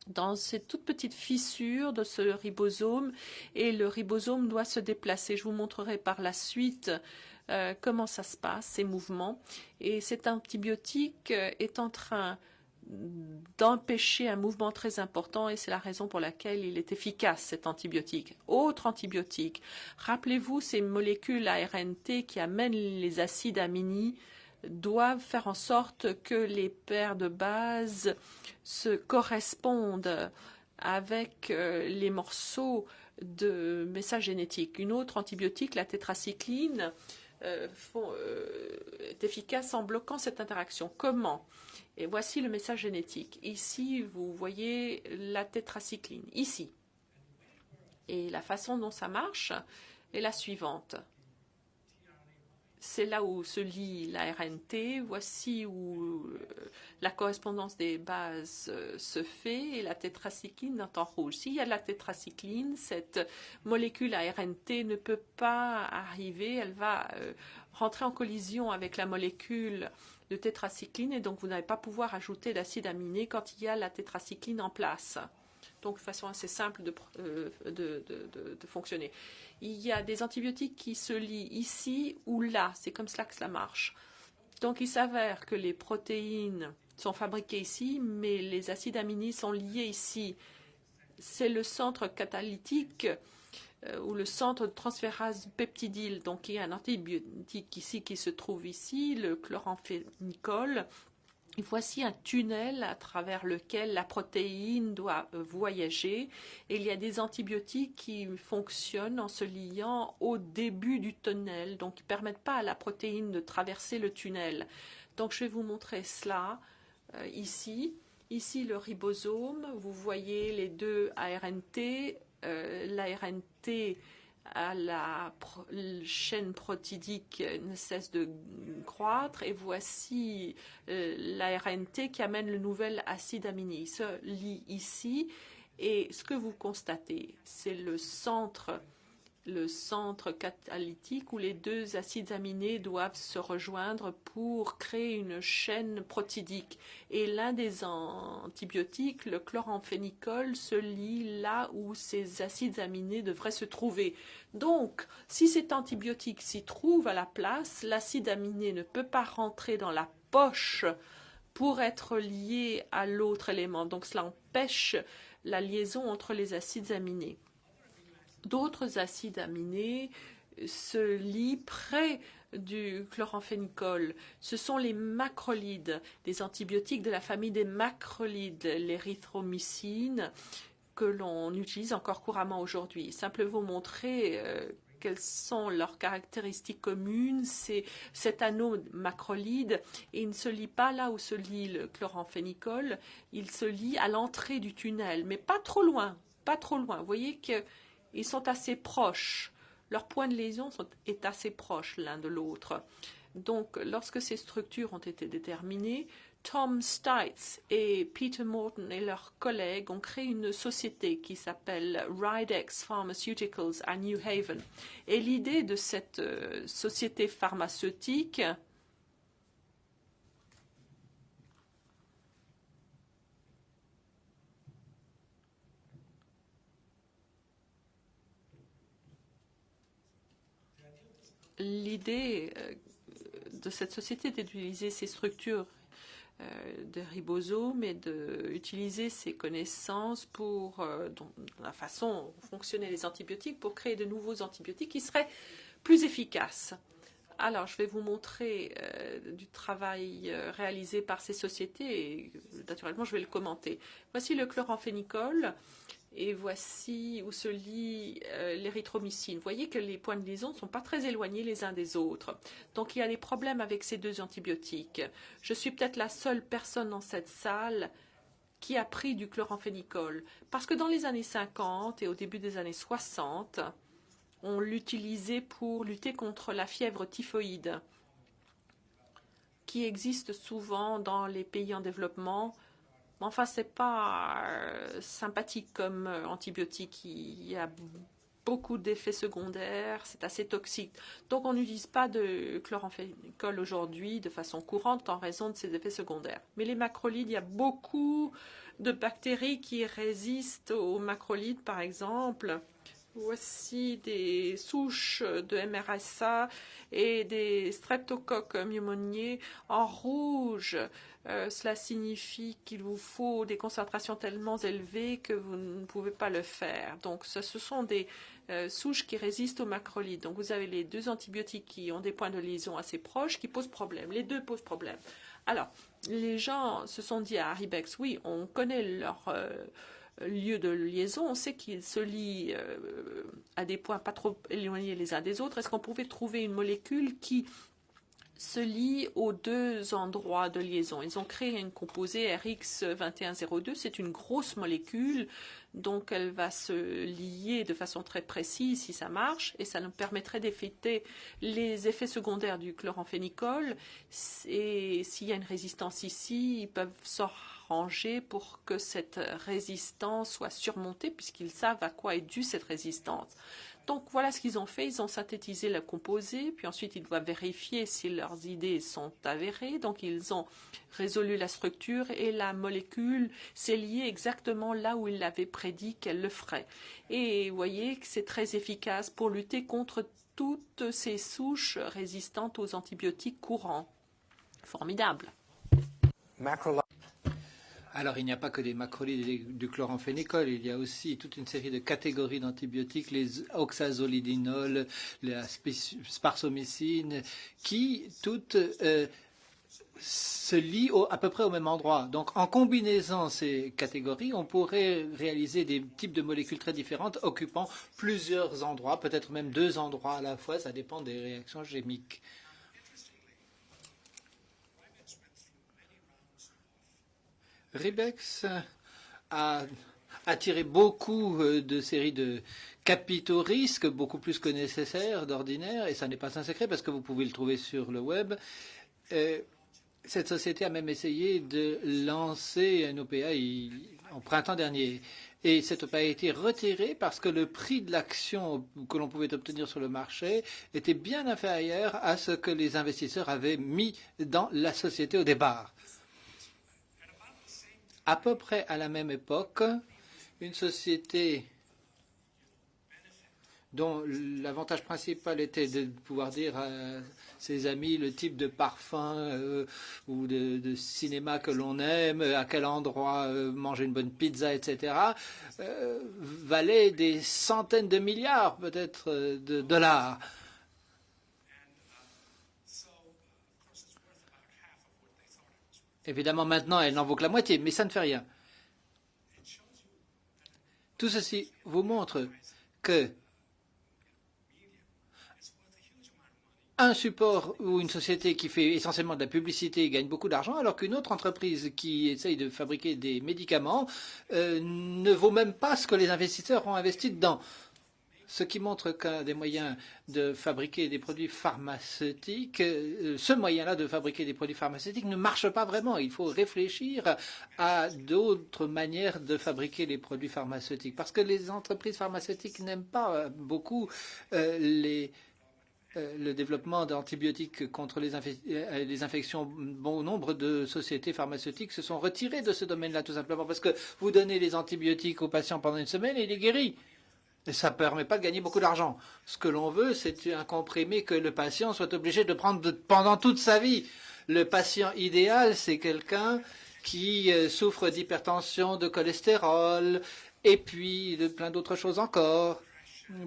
dans cette toute petite fissure de ce ribosome, et le ribosome doit se déplacer. Je vous montrerai par la suite comment ça se passe, ces mouvements. Et cet antibiotique est en train d'empêcher un mouvement très important et c'est la raison pour laquelle il est efficace, cet antibiotique. Autre antibiotique, rappelez-vous ces molécules ARNT qui amènent les acides aminés doivent faire en sorte que les paires de bases se correspondent avec les morceaux de messages génétiques. Une autre antibiotique, la tétracycline, est efficace en bloquant cette interaction. Comment? Et voici le message génétique. Ici, vous voyez la tétracycline, ici. Et la façon dont ça marche est la suivante. C'est là où se lie la RNT, voici où la correspondance des bases se fait et la tétracycline est en rouge. S'il y a de la tétracycline, cette molécule ARNT ne peut pas arriver, elle va rentrer en collision avec la molécule de tétracycline et donc vous n'allez pas pouvoir ajouter d'acide aminé quand il y a la tétracycline en place. Donc, de façon assez simple de fonctionner. Il y a des antibiotiques qui se lient ici ou là. C'est comme cela que cela marche. Donc, il s'avère que les protéines sont fabriquées ici, mais les acides aminés sont liés ici. C'est le centre catalytique ou le centre de transférase peptidyle. Donc, il y a un antibiotique ici qui se trouve ici, le chloramphénicol. Et voici un tunnel à travers lequel la protéine doit voyager. Et il y a des antibiotiques qui fonctionnent en se liant au début du tunnel. Donc, ils ne permettent pas à la protéine de traverser le tunnel. Donc, je vais vous montrer cela ici. Ici, le ribosome. Vous voyez les deux ARNT. L'ARNT à la chaîne protidique ne cesse de croître et voici l'ARNT qui amène le nouvel acide aminé. Il se lie ici et ce que vous constatez, c'est le centre catalytique où les deux acides aminés doivent se rejoindre pour créer une chaîne protidique. Et l'un des antibiotiques, le chloramphénicol, se lie là où ces acides aminés devraient se trouver. Donc, si cet antibiotique s'y trouve à la place, l'acide aminé ne peut pas rentrer dans la poche pour être lié à l'autre élément. Donc, cela empêche la liaison entre les acides aminés. D'autres acides aminés se lient près du chloramphénicol. Ce sont les macrolides, des antibiotiques de la famille des macrolides, l'érythromycine, que l'on utilise encore couramment aujourd'hui. Simplement vous montrer quelles sont leurs caractéristiques communes. C'est cet anneau macrolide et il ne se lie pas là où se lie le chloramphénicol, il se lie à l'entrée du tunnel, mais pas trop loin, pas trop loin. Vous voyez que ils sont assez proches. Leur point de lésion est assez proche l'un de l'autre. Donc, lorsque ces structures ont été déterminées, Tom Stites et Peter Morton et leurs collègues ont créé une société qui s'appelle Ridex Pharmaceuticals à New Haven. Et l'idée de cette société pharmaceutique de cette société était d'utiliser ces structures de ribosomes et d'utiliser ces connaissances pour la façon dont fonctionnaient les antibiotiques pour créer de nouveaux antibiotiques qui seraient plus efficaces. Alors, je vais vous montrer du travail réalisé par ces sociétés et naturellement, je vais le commenter. Voici le chloramphénicol. Et voici où se lie l'érythromycine. Vous voyez que les points de liaison ne sont pas très éloignés les uns des autres. Donc il y a des problèmes avec ces deux antibiotiques. Je suis peut-être la seule personne dans cette salle qui a pris du chloramphénicol. Parce que dans les années 50 et au début des années 60, on l'utilisait pour lutter contre la fièvre typhoïde, qui existe souvent dans les pays en développement. Enfin, ce n'est pas sympathique comme antibiotique. Il y a beaucoup d'effets secondaires, c'est assez toxique. Donc, on n'utilise pas de chloramphénicol aujourd'hui de façon courante en raison de ces effets secondaires. Mais les macrolides, il y a beaucoup de bactéries qui résistent aux macrolides, par exemple. Voici des souches de MRSA et des streptocoques pneumoniae en rouge. Cela signifie qu'il vous faut des concentrations tellement élevées que vous ne pouvez pas le faire. Donc, ce sont des souches qui résistent aux macrolides. Donc, vous avez les deux antibiotiques qui ont des points de liaison assez proches qui posent problème. Les deux posent problème. Alors, les gens se sont dit à Ribex, oui, on connaît leur lieu de liaison, on sait qu'ils se lient à des points pas trop éloignés les uns des autres. Est-ce qu'on pouvait trouver une molécule qui se lie aux deux endroits de liaison? Ils ont créé une composée RX2102, c'est une grosse molécule, donc elle va se lier de façon très précise si ça marche, et ça nous permettrait d'éviter les effets secondaires du chloramphénicol. Et s'il y a une résistance ici, ils peuvent s'arranger pour que cette résistance soit surmontée, puisqu'ils savent à quoi est due cette résistance. Donc voilà ce qu'ils ont fait, ils ont synthétisé le composé, puis ensuite ils doivent vérifier si leurs idées sont avérées. Donc ils ont résolu la structure et la molécule s'est liée exactement là où ils l'avaient prédit qu'elle le ferait. Et vous voyez que c'est très efficace pour lutter contre toutes ces souches résistantes aux antibiotiques courants. Formidable. Alors, il n'y a pas que des macrolides et du chloramphénicol, il y a aussi toute une série de catégories d'antibiotiques, les oxazolidinol, la sparsomycine, qui toutes se lient à peu près au même endroit. Donc, en combinaison ces catégories, on pourrait réaliser des types de molécules très différentes occupant plusieurs endroits, peut-être même deux endroits à la fois, ça dépend des réactions chimiques. Ribex a attiré beaucoup de séries de capitaux risques, beaucoup plus que nécessaire d'ordinaire, et ça n'est pas un secret parce que vous pouvez le trouver sur le web. Cette société a même essayé de lancer un OPA en printemps dernier. Et cette OPA a été retirée parce que le prix de l'action que l'on pouvait obtenir sur le marché était bien inférieur à ce que les investisseurs avaient mis dans la société au départ. À peu près à la même époque, une société dont l'avantage principal était de pouvoir dire à ses amis le type de parfum ou de cinéma que l'on aime, à quel endroit manger une bonne pizza, etc., valait des centaines de milliards peut-être de dollars. Évidemment, maintenant, elle n'en vaut que la moitié, mais ça ne fait rien. Tout ceci vous montre que un support ou une société qui fait essentiellement de la publicité gagne beaucoup d'argent, alors qu'une autre entreprise qui essaye de fabriquer des médicaments ne vaut même pas ce que les investisseurs ont investi dedans. ce qui montre qu'un des moyens de fabriquer des produits pharmaceutiques, ce moyen-là de fabriquer des produits pharmaceutiques ne marche pas vraiment. Il faut réfléchir à d'autres manières de fabriquer les produits pharmaceutiques, parce que les entreprises pharmaceutiques n'aiment pas beaucoup le développement d'antibiotiques contre les infections. Bon nombre de sociétés pharmaceutiques se sont retirées de ce domaine-là, tout simplement parce que vous donnez les antibiotiques au patient pendant une semaine et il est guéri. Et ça ne permet pas de gagner beaucoup d'argent. Ce que l'on veut, c'est un comprimé que le patient soit obligé de prendre pendant toute sa vie. Le patient idéal, c'est quelqu'un qui souffre d'hypertension, de cholestérol, et puis de plein d'autres choses encore.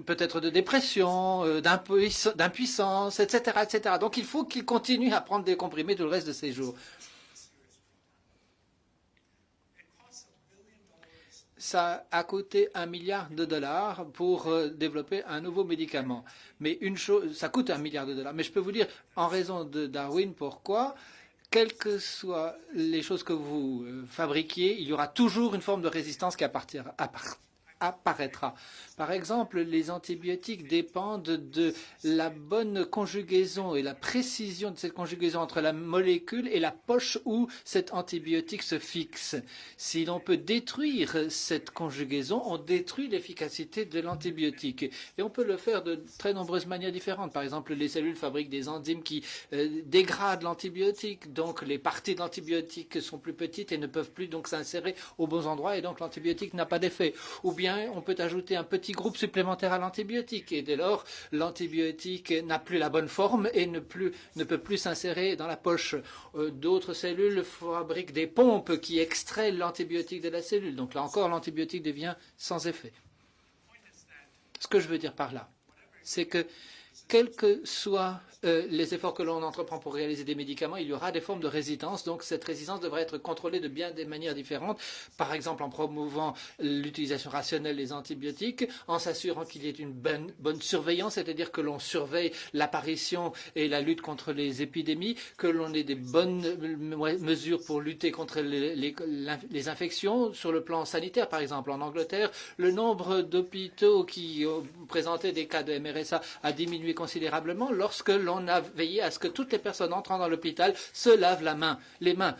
Peut-être de dépression, d'impuissance, etc., etc. Donc il faut qu'il continue à prendre des comprimés tout le reste de ses jours. Ça a coûté $1 milliard pour développer un nouveau médicament. Mais une chose, ça coûte $1 milliard. Mais je peux vous dire, en raison de Darwin, pourquoi, quelles que soient les choses que vous fabriquiez, il y aura toujours une forme de résistance qui apparaîtra. Par exemple, les antibiotiques dépendent de la bonne conjugaison et la précision de cette conjugaison entre la molécule et la poche où cet antibiotique se fixe. Si l'on peut détruire cette conjugaison, on détruit l'efficacité de l'antibiotique. Et on peut le faire de très nombreuses manières différentes. Par exemple, les cellules fabriquent des enzymes qui dégradent l'antibiotique. Donc, les parties de l'antibiotique sont plus petites et ne peuvent plus donc s'insérer aux bons endroits et donc l'antibiotique n'a pas d'effet. Ou bien on peut ajouter un petit groupe supplémentaire à l'antibiotique et dès lors l'antibiotique n'a plus la bonne forme et ne peut plus s'insérer dans la poche. D'autres cellules fabriquent des pompes qui extraient l'antibiotique de la cellule. Donc là encore l'antibiotique devient sans effet. Ce que je veux dire par là, c'est que quels que soient les efforts que l'on entreprend pour réaliser des médicaments, il y aura des formes de résistance. Donc cette résistance devrait être contrôlée de bien des manières différentes. Par exemple, en promouvant l'utilisation rationnelle des antibiotiques, en s'assurant qu'il y ait une bonne surveillance, c'est-à-dire que l'on surveille l'apparition et la lutte contre les épidémies, que l'on ait des bonnes mesures pour lutter contre les infections sur le plan sanitaire. Par exemple, en Angleterre, le nombre d'hôpitaux qui présentaient des cas de MRSA a diminué considérablement lorsque l'on a veillé à ce que toutes les personnes entrant dans l'hôpital se lavent les mains.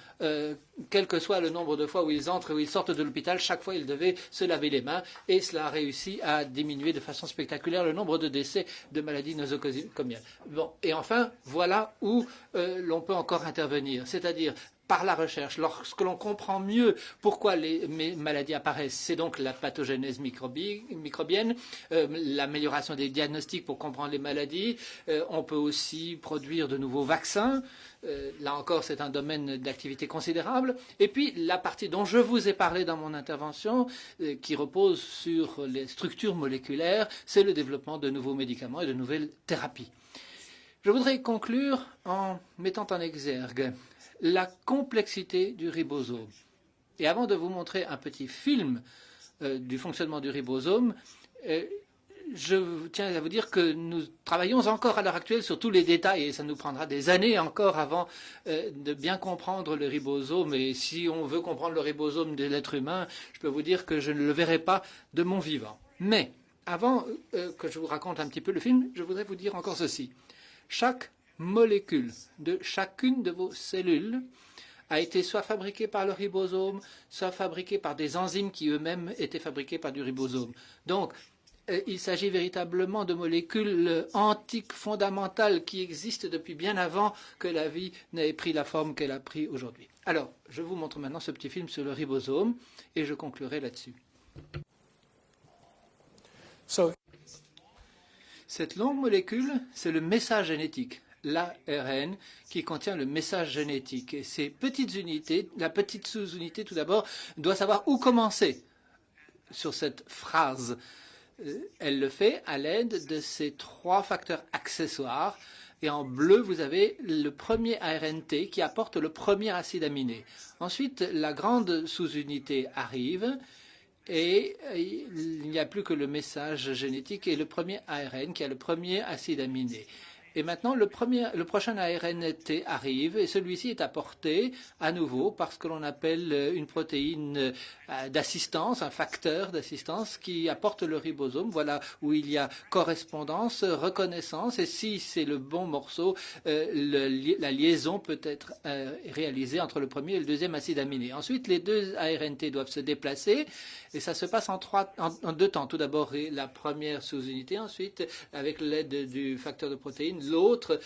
Quel que soit le nombre de fois où ils entrent et où ils sortent de l'hôpital, chaque fois ils devaient se laver les mains et cela a réussi à diminuer de façon spectaculaire le nombre de décès de maladies nosocomiales. Bon, et enfin, voilà où l'on peut encore intervenir, c'est-à-dire par la recherche, lorsque l'on comprend mieux pourquoi les maladies apparaissent, c'est donc la pathogénèse microbienne, l'amélioration des diagnostics pour comprendre les maladies. On peut aussi produire de nouveaux vaccins. Là encore, c'est un domaine d'activité considérable. Et puis, la partie dont je vous ai parlé dans mon intervention, qui repose sur les structures moléculaires, c'est le développement de nouveaux médicaments et de nouvelles thérapies. Je voudrais conclure en mettant en exergue la complexité du ribosome. Et avant de vous montrer un petit film du fonctionnement du ribosome, je tiens à vous dire que nous travaillons encore à l'heure actuelle sur tous les détails et ça nous prendra des années encore avant de bien comprendre le ribosome. Et si on veut comprendre le ribosome de l'être humain, je peux vous dire que je ne le verrai pas de mon vivant. Mais avant que je vous raconte un petit peu le film, je voudrais vous dire encore ceci. Chaque molécule de chacune de vos cellules a été soit fabriquée par le ribosome, soit fabriquée par des enzymes qui eux-mêmes étaient fabriquées par du ribosome. Donc, il s'agit véritablement de molécules antiques fondamentales qui existent depuis bien avant que la vie n'ait pris la forme qu'elle a pris aujourd'hui. Alors, je vous montre maintenant ce petit film sur le ribosome et je conclurai là-dessus. Cette longue molécule, c'est le message génétique, l'ARN, qui contient le message génétique. Et ces petites unités, la petite sous-unité tout d'abord, doit savoir où commencer sur cette phrase. Elle le fait à l'aide de ces 3 facteurs accessoires. Et en bleu, vous avez le premier ARNT qui apporte le premier acide aminé. Ensuite, la grande sous-unité arrive et il n'y a plus que le message génétique et le premier ARN qui a le premier acide aminé. Et maintenant, le prochain ARNT arrive et celui-ci est apporté à nouveau parce que l'on appelle une protéine d'assistance, un facteur d'assistance qui apporte le ribosome. Voilà où il y a correspondance, reconnaissance et si c'est le bon morceau, la liaison peut être réalisée entre le premier et le deuxième acide aminé. Ensuite, les deux ARNT doivent se déplacer et ça se passe en deux temps. Tout d'abord, la première sous-unité, ensuite, avec l'aide du facteur de protéine, l'autre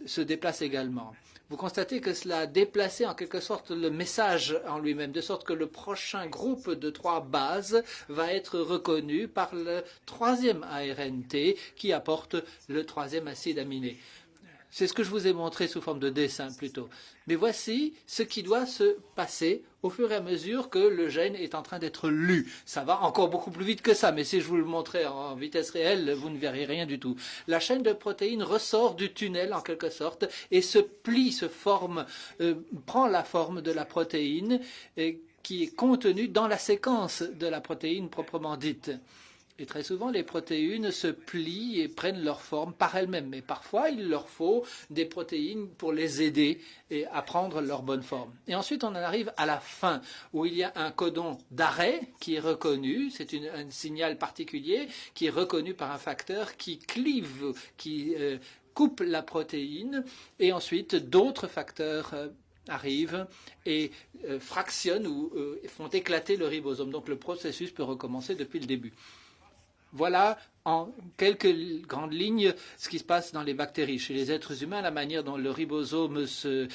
se déplace également. Vous constatez que cela a déplacé en quelque sorte le message en lui-même, de sorte que le prochain groupe de 3 bases va être reconnu par le troisième ARNT qui apporte le troisième acide aminé. C'est ce que je vous ai montré sous forme de dessin plutôt. Mais voici ce qui doit se passer au fur et à mesure que le gène est en train d'être lu. Ça va encore beaucoup plus vite que ça, mais si je vous le montrais en vitesse réelle, vous ne verrez rien du tout. La chaîne de protéines ressort du tunnel en quelque sorte et se plie, se forme, prend la forme de la protéine qui est contenue dans la séquence de la protéine proprement dite. Et très souvent, les protéines se plient et prennent leur forme par elles-mêmes. Mais parfois, il leur faut des protéines pour les aider à prendre leur bonne forme. Et ensuite, on en arrive à la fin, où il y a un codon d'arrêt qui est reconnu. C'est un signal particulier qui est reconnu par un facteur qui clive, qui coupe la protéine. Et ensuite, d'autres facteurs arrivent et fractionnent ou font éclater le ribosome. Donc, le processus peut recommencer depuis le début. Voilà en quelques grandes lignes ce qui se passe dans les bactéries. Chez les êtres humains, la manière dont le ribosome se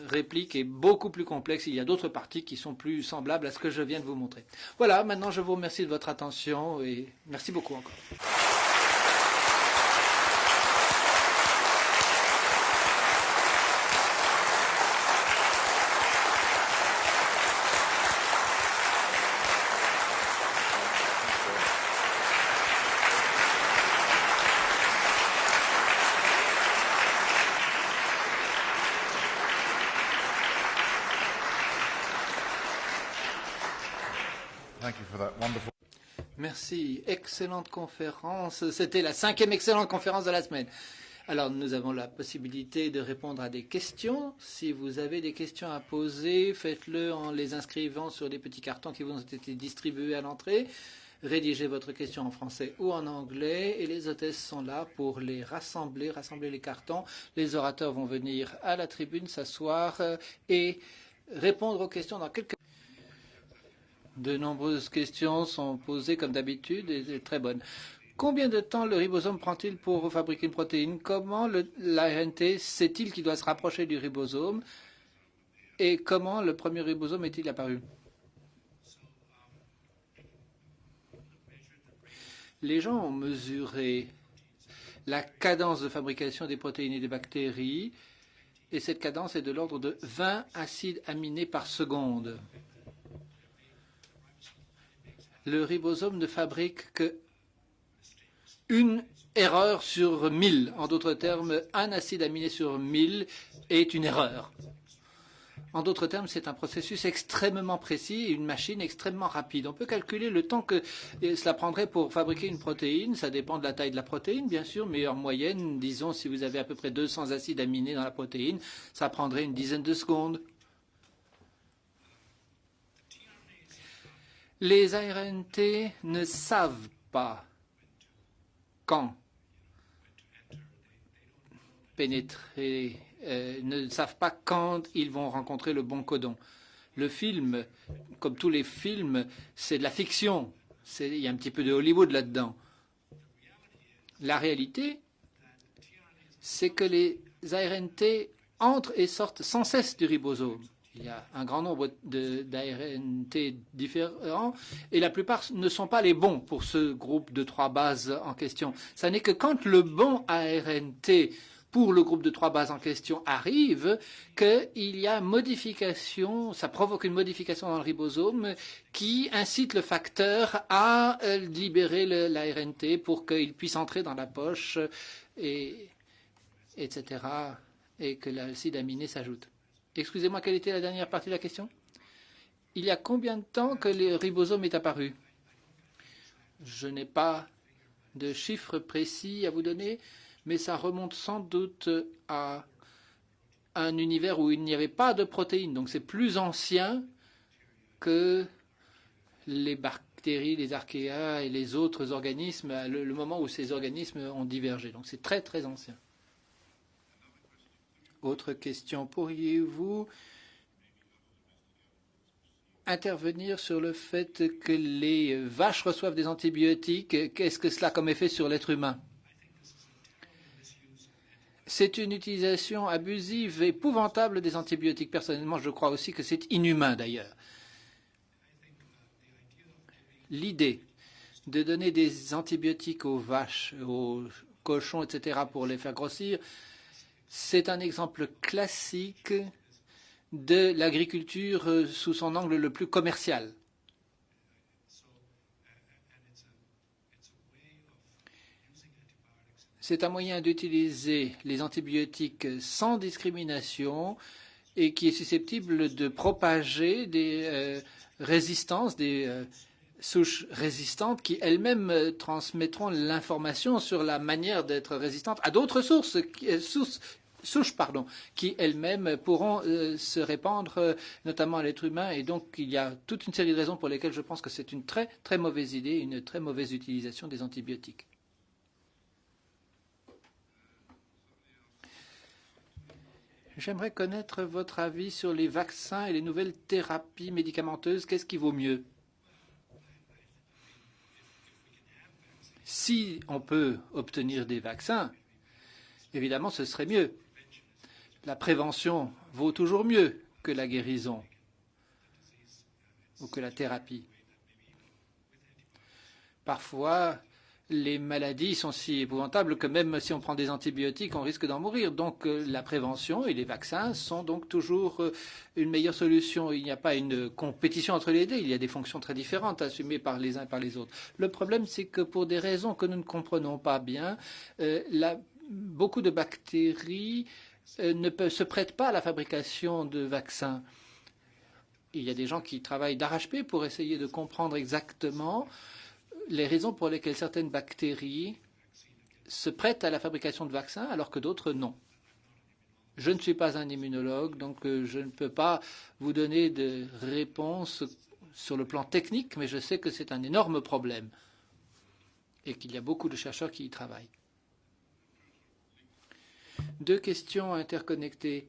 réplique est beaucoup plus complexe. Il y a d'autres parties qui sont plus semblables à ce que je viens de vous montrer. Voilà, maintenant je vous remercie de votre attention et merci beaucoup encore. Merci, excellente conférence. C'était la 5e excellente conférence de la semaine. Alors, nous avons la possibilité de répondre à des questions. Si vous avez des questions à poser, faites-le en les inscrivant sur les petits cartons qui vous ont été distribués à l'entrée. Rédigez votre question en français ou en anglais et les hôtesses sont là pour les rassembler les cartons. Les orateurs vont venir à la tribune s'asseoir et répondre aux questions dans quelques... De nombreuses questions sont posées comme d'habitude et très bonnes. Combien de temps le ribosome prend-il pour fabriquer une protéine? Comment l'ARNT sait-il qu'il doit se rapprocher du ribosome? Et comment le premier ribosome est-il apparu? Les gens ont mesuré la cadence de fabrication des protéines et des bactéries et cette cadence est de l'ordre de 20 acides aminés par seconde. Le ribosome ne fabrique qu'une erreur sur 1000. En d'autres termes, un acide aminé sur 1000 est une erreur. En d'autres termes, c'est un processus extrêmement précis et une machine extrêmement rapide. On peut calculer le temps que cela prendrait pour fabriquer une protéine. Ça dépend de la taille de la protéine, bien sûr, mais en moyenne, disons, si vous avez à peu près 200 acides aminés dans la protéine, ça prendrait une dizaine de secondes. Les ARNT ne savent pas quand pénétrer, ne savent pas quand ils vont rencontrer le bon codon. Le film, comme tous les films, c'est de la fiction. Il y a un petit peu de Hollywood là-dedans. La réalité, c'est que les ARNT entrent et sortent sans cesse du ribosome. Il y a un grand nombre d'ARNT différents et la plupart ne sont pas les bons pour ce groupe de 3 bases en question. Ce n'est que quand le bon ARNT pour le groupe de 3 bases en question arrive qu'il y a modification, ça provoque une modification dans le ribosome qui incite le facteur à libérer l'ARNT pour qu'il puisse entrer dans la poche, etc. et que l'acide aminé s'ajoute. Excusez-moi, quelle était la dernière partie de la question? Il y a combien de temps que le ribosome est apparu? Je n'ai pas de chiffre précis à vous donner, mais ça remonte sans doute à un univers où il n'y avait pas de protéines. Donc c'est plus ancien que les bactéries, les archéas et les autres organismes, le moment où ces organismes ont divergé. Donc c'est très très ancien. Autre question, pourriez-vous intervenir sur le fait que les vaches reçoivent des antibiotiques? Qu'est-ce que cela a comme effet sur l'être humain? C'est une utilisation abusive et épouvantable des antibiotiques. Personnellement, je crois aussi que c'est inhumain d'ailleurs. L'idée de donner des antibiotiques aux vaches, aux cochons, etc., pour les faire grossir, c'est un exemple classique de l'agriculture sous son angle le plus commercial. C'est un moyen d'utiliser les antibiotiques sans discrimination et qui est susceptible de propager des résistances, des souches résistantes qui elles-mêmes transmettront l'information sur la manière d'être résistante à d'autres souches qui elles-mêmes pourront se répandre, notamment à l'être humain. Et donc, il y a toute une série de raisons pour lesquelles je pense que c'est une très, très mauvaise idée, une très mauvaise utilisation des antibiotiques. J'aimerais connaître votre avis sur les vaccins et les nouvelles thérapies médicamenteuses. Qu'est-ce qui vaut mieux? Si on peut obtenir des vaccins, évidemment, ce serait mieux. La prévention vaut toujours mieux que la guérison ou que la thérapie. Parfois, les maladies sont si épouvantables que même si on prend des antibiotiques, on risque d'en mourir. Donc la prévention et les vaccins sont donc toujours une meilleure solution. Il n'y a pas une compétition entre les deux. Il y a des fonctions très différentes assumées par les uns et par les autres. Le problème, c'est que pour des raisons que nous ne comprenons pas bien, beaucoup de bactéries ne se prêtent pas à la fabrication de vaccins. Il y a des gens qui travaillent d'arrache-pied pour essayer de comprendre exactement les raisons pour lesquelles certaines bactéries se prêtent à la fabrication de vaccins alors que d'autres non. Je ne suis pas un immunologue, donc je ne peux pas vous donner de réponse sur le plan technique, mais je sais que c'est un énorme problème et qu'il y a beaucoup de chercheurs qui y travaillent. Deux questions interconnectées.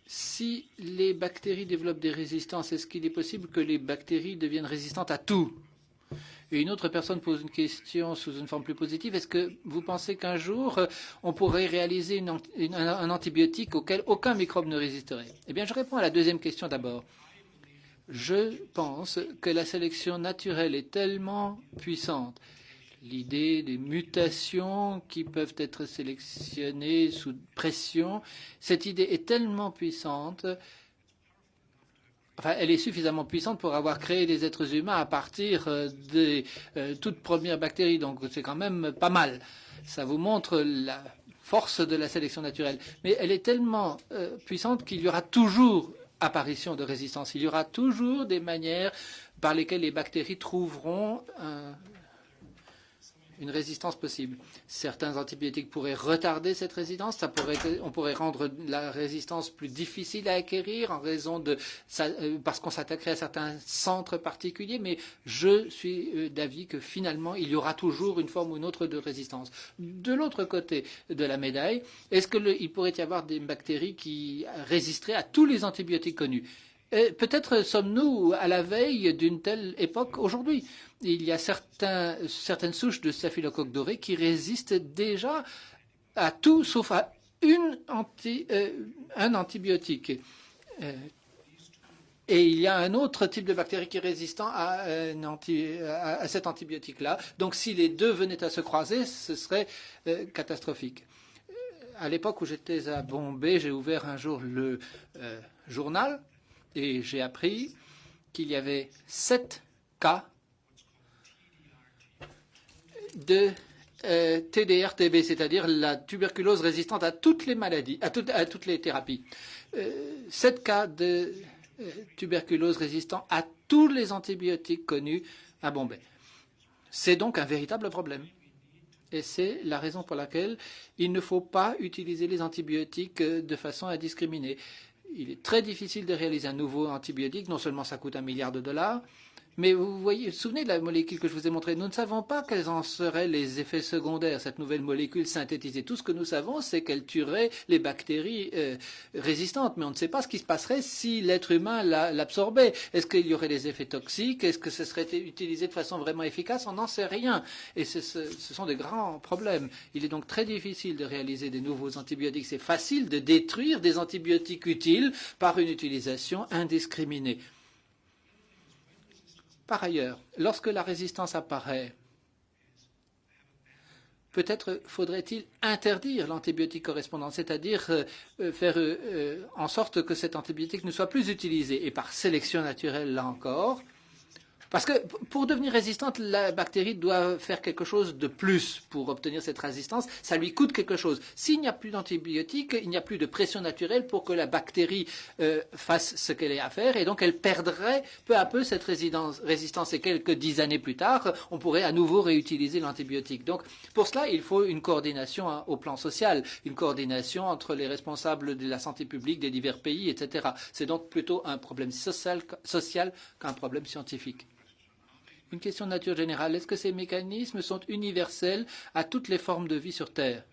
Si les bactéries développent des résistances, est-ce qu'il est possible que les bactéries deviennent résistantes à tout? Et une autre personne pose une question sous une forme plus positive. Est-ce que vous pensez qu'un jour, on pourrait réaliser un antibiotique auquel aucun microbe ne résisterait? Eh bien, je réponds à la deuxième question d'abord. Je pense que la sélection naturelle est tellement puissante. L'idée des mutations qui peuvent être sélectionnées sous pression, cette idée est tellement puissante, enfin elle est suffisamment puissante pour avoir créé des êtres humains à partir des toutes premières bactéries, donc c'est quand même pas mal. Ça vous montre la force de la sélection naturelle. Mais elle est tellement puissante qu'il y aura toujours apparition de résistance, il y aura toujours des manières par lesquelles les bactéries trouveront une résistance possible. Certains antibiotiques pourraient retarder cette résistance. On pourrait rendre la résistance plus difficile à acquérir en raison de parce qu'on s'attaquerait à certains centres particuliers. Mais je suis d'avis que finalement, il y aura toujours une forme ou une autre de résistance. De l'autre côté de la médaille, est-ce qu'il pourrait y avoir des bactéries qui résisteraient à tous les antibiotiques connus? Peut-être sommes-nous à la veille d'une telle époque aujourd'hui. Il y a certaines souches de staphylocoque doré qui résistent déjà à tout sauf à un antibiotique. Et il y a un autre type de bactérie qui est résistant à cet antibiotique-là. Donc si les deux venaient à se croiser, ce serait catastrophique. À l'époque où j'étais à Bombay, j'ai ouvert un jour le journal. Et j'ai appris qu'il y avait 7 cas de TDR-TB, c'est-à-dire la tuberculose résistante à toutes les maladies, à toutes les thérapies. 7 cas de tuberculose résistant à tous les antibiotiques connus à Bombay. C'est donc un véritable problème. Et c'est la raison pour laquelle il ne faut pas utiliser les antibiotiques de façon indiscriminée. Il est très difficile de réaliser un nouveau antibiotique. Non seulement ça coûte $1 milliard, mais vous voyez, vous souvenez de la molécule que je vous ai montrée? Nous ne savons pas quels en seraient les effets secondaires, cette nouvelle molécule synthétisée. Tout ce que nous savons, c'est qu'elle tuerait les bactéries résistantes. Mais on ne sait pas ce qui se passerait si l'être humain l'absorbait. Est-ce qu'il y aurait des effets toxiques? Est-ce que ce serait utilisé de façon vraiment efficace? On n'en sait rien. Et ce sont des grands problèmes. Il est donc très difficile de réaliser des nouveaux antibiotiques. C'est facile de détruire des antibiotiques utiles par une utilisation indiscriminée. Par ailleurs, lorsque la résistance apparaît, peut-être faudrait-il interdire l'antibiotique correspondant, c'est-à-dire faire en sorte que cet antibiotique ne soit plus utilisé, et par sélection naturelle, là encore. Parce que pour devenir résistante, la bactérie doit faire quelque chose de plus pour obtenir cette résistance. Ça lui coûte quelque chose. S'il n'y a plus d'antibiotiques, il n'y a plus de pression naturelle pour que la bactérie fasse ce qu'elle est à faire. Et donc, elle perdrait peu à peu cette résistance. Et quelques 10 années plus tard, on pourrait à nouveau réutiliser l'antibiotique. Donc, pour cela, il faut une coordination au plan social, une coordination entre les responsables de la santé publique des divers pays, etc. C'est donc plutôt un problème social qu'un problème scientifique. Une question de nature générale. Est-ce que ces mécanismes sont universels à toutes les formes de vie sur Terre?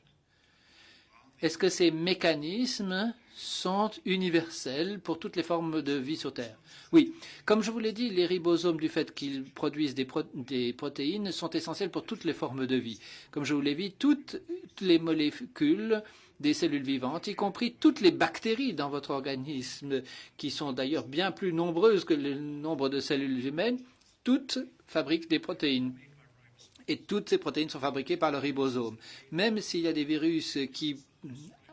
Est-ce que ces mécanismes sont universels pour toutes les formes de vie sur Terre? Oui. Comme je vous l'ai dit, les ribosomes, du fait qu'ils produisent des protéines, sont essentiels pour toutes les formes de vie. Comme je vous l'ai dit, toutes les molécules des cellules vivantes, y compris toutes les bactéries dans votre organisme, qui sont d'ailleurs bien plus nombreuses que le nombre de cellules humaines, toutes fabriquent des protéines. Et toutes ces protéines sont fabriquées par le ribosome. Même s'il y a des virus qui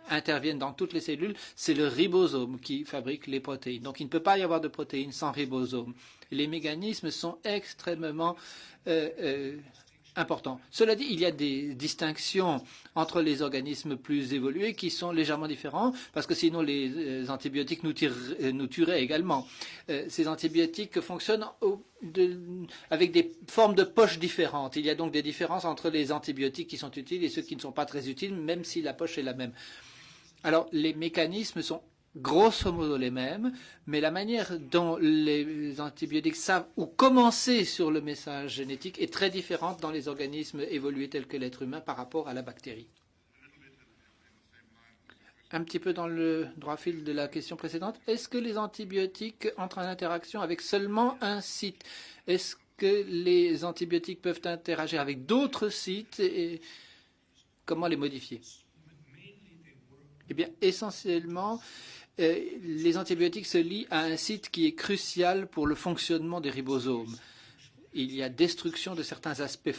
interviennent dans toutes les cellules, c'est le ribosome qui fabrique les protéines. Donc il ne peut pas y avoir de protéines sans ribosome. Les mécanismes sont extrêmement important. Cela dit, il y a des distinctions entre les organismes plus évolués qui sont légèrement différents, parce que sinon les antibiotiques nous tueraient également. Ces antibiotiques fonctionnent avec des formes de poches différentes. Il y a donc des différences entre les antibiotiques qui sont utiles et ceux qui ne sont pas très utiles, même si la poche est la même. Alors, les mécanismes sont grosso modo les mêmes, mais la manière dont les antibiotiques savent où commencer sur le message génétique est très différente dans les organismes évolués tels que l'être humain par rapport à la bactérie. Un petit peu dans le droit fil de la question précédente, est-ce que les antibiotiques entrent en interaction avec seulement un site? Est-ce que les antibiotiques peuvent interagir avec d'autres sites et comment les modifier? Eh bien, essentiellement, les antibiotiques se lient à un site qui est crucial pour le fonctionnement des ribosomes. Il y a destruction de certains aspects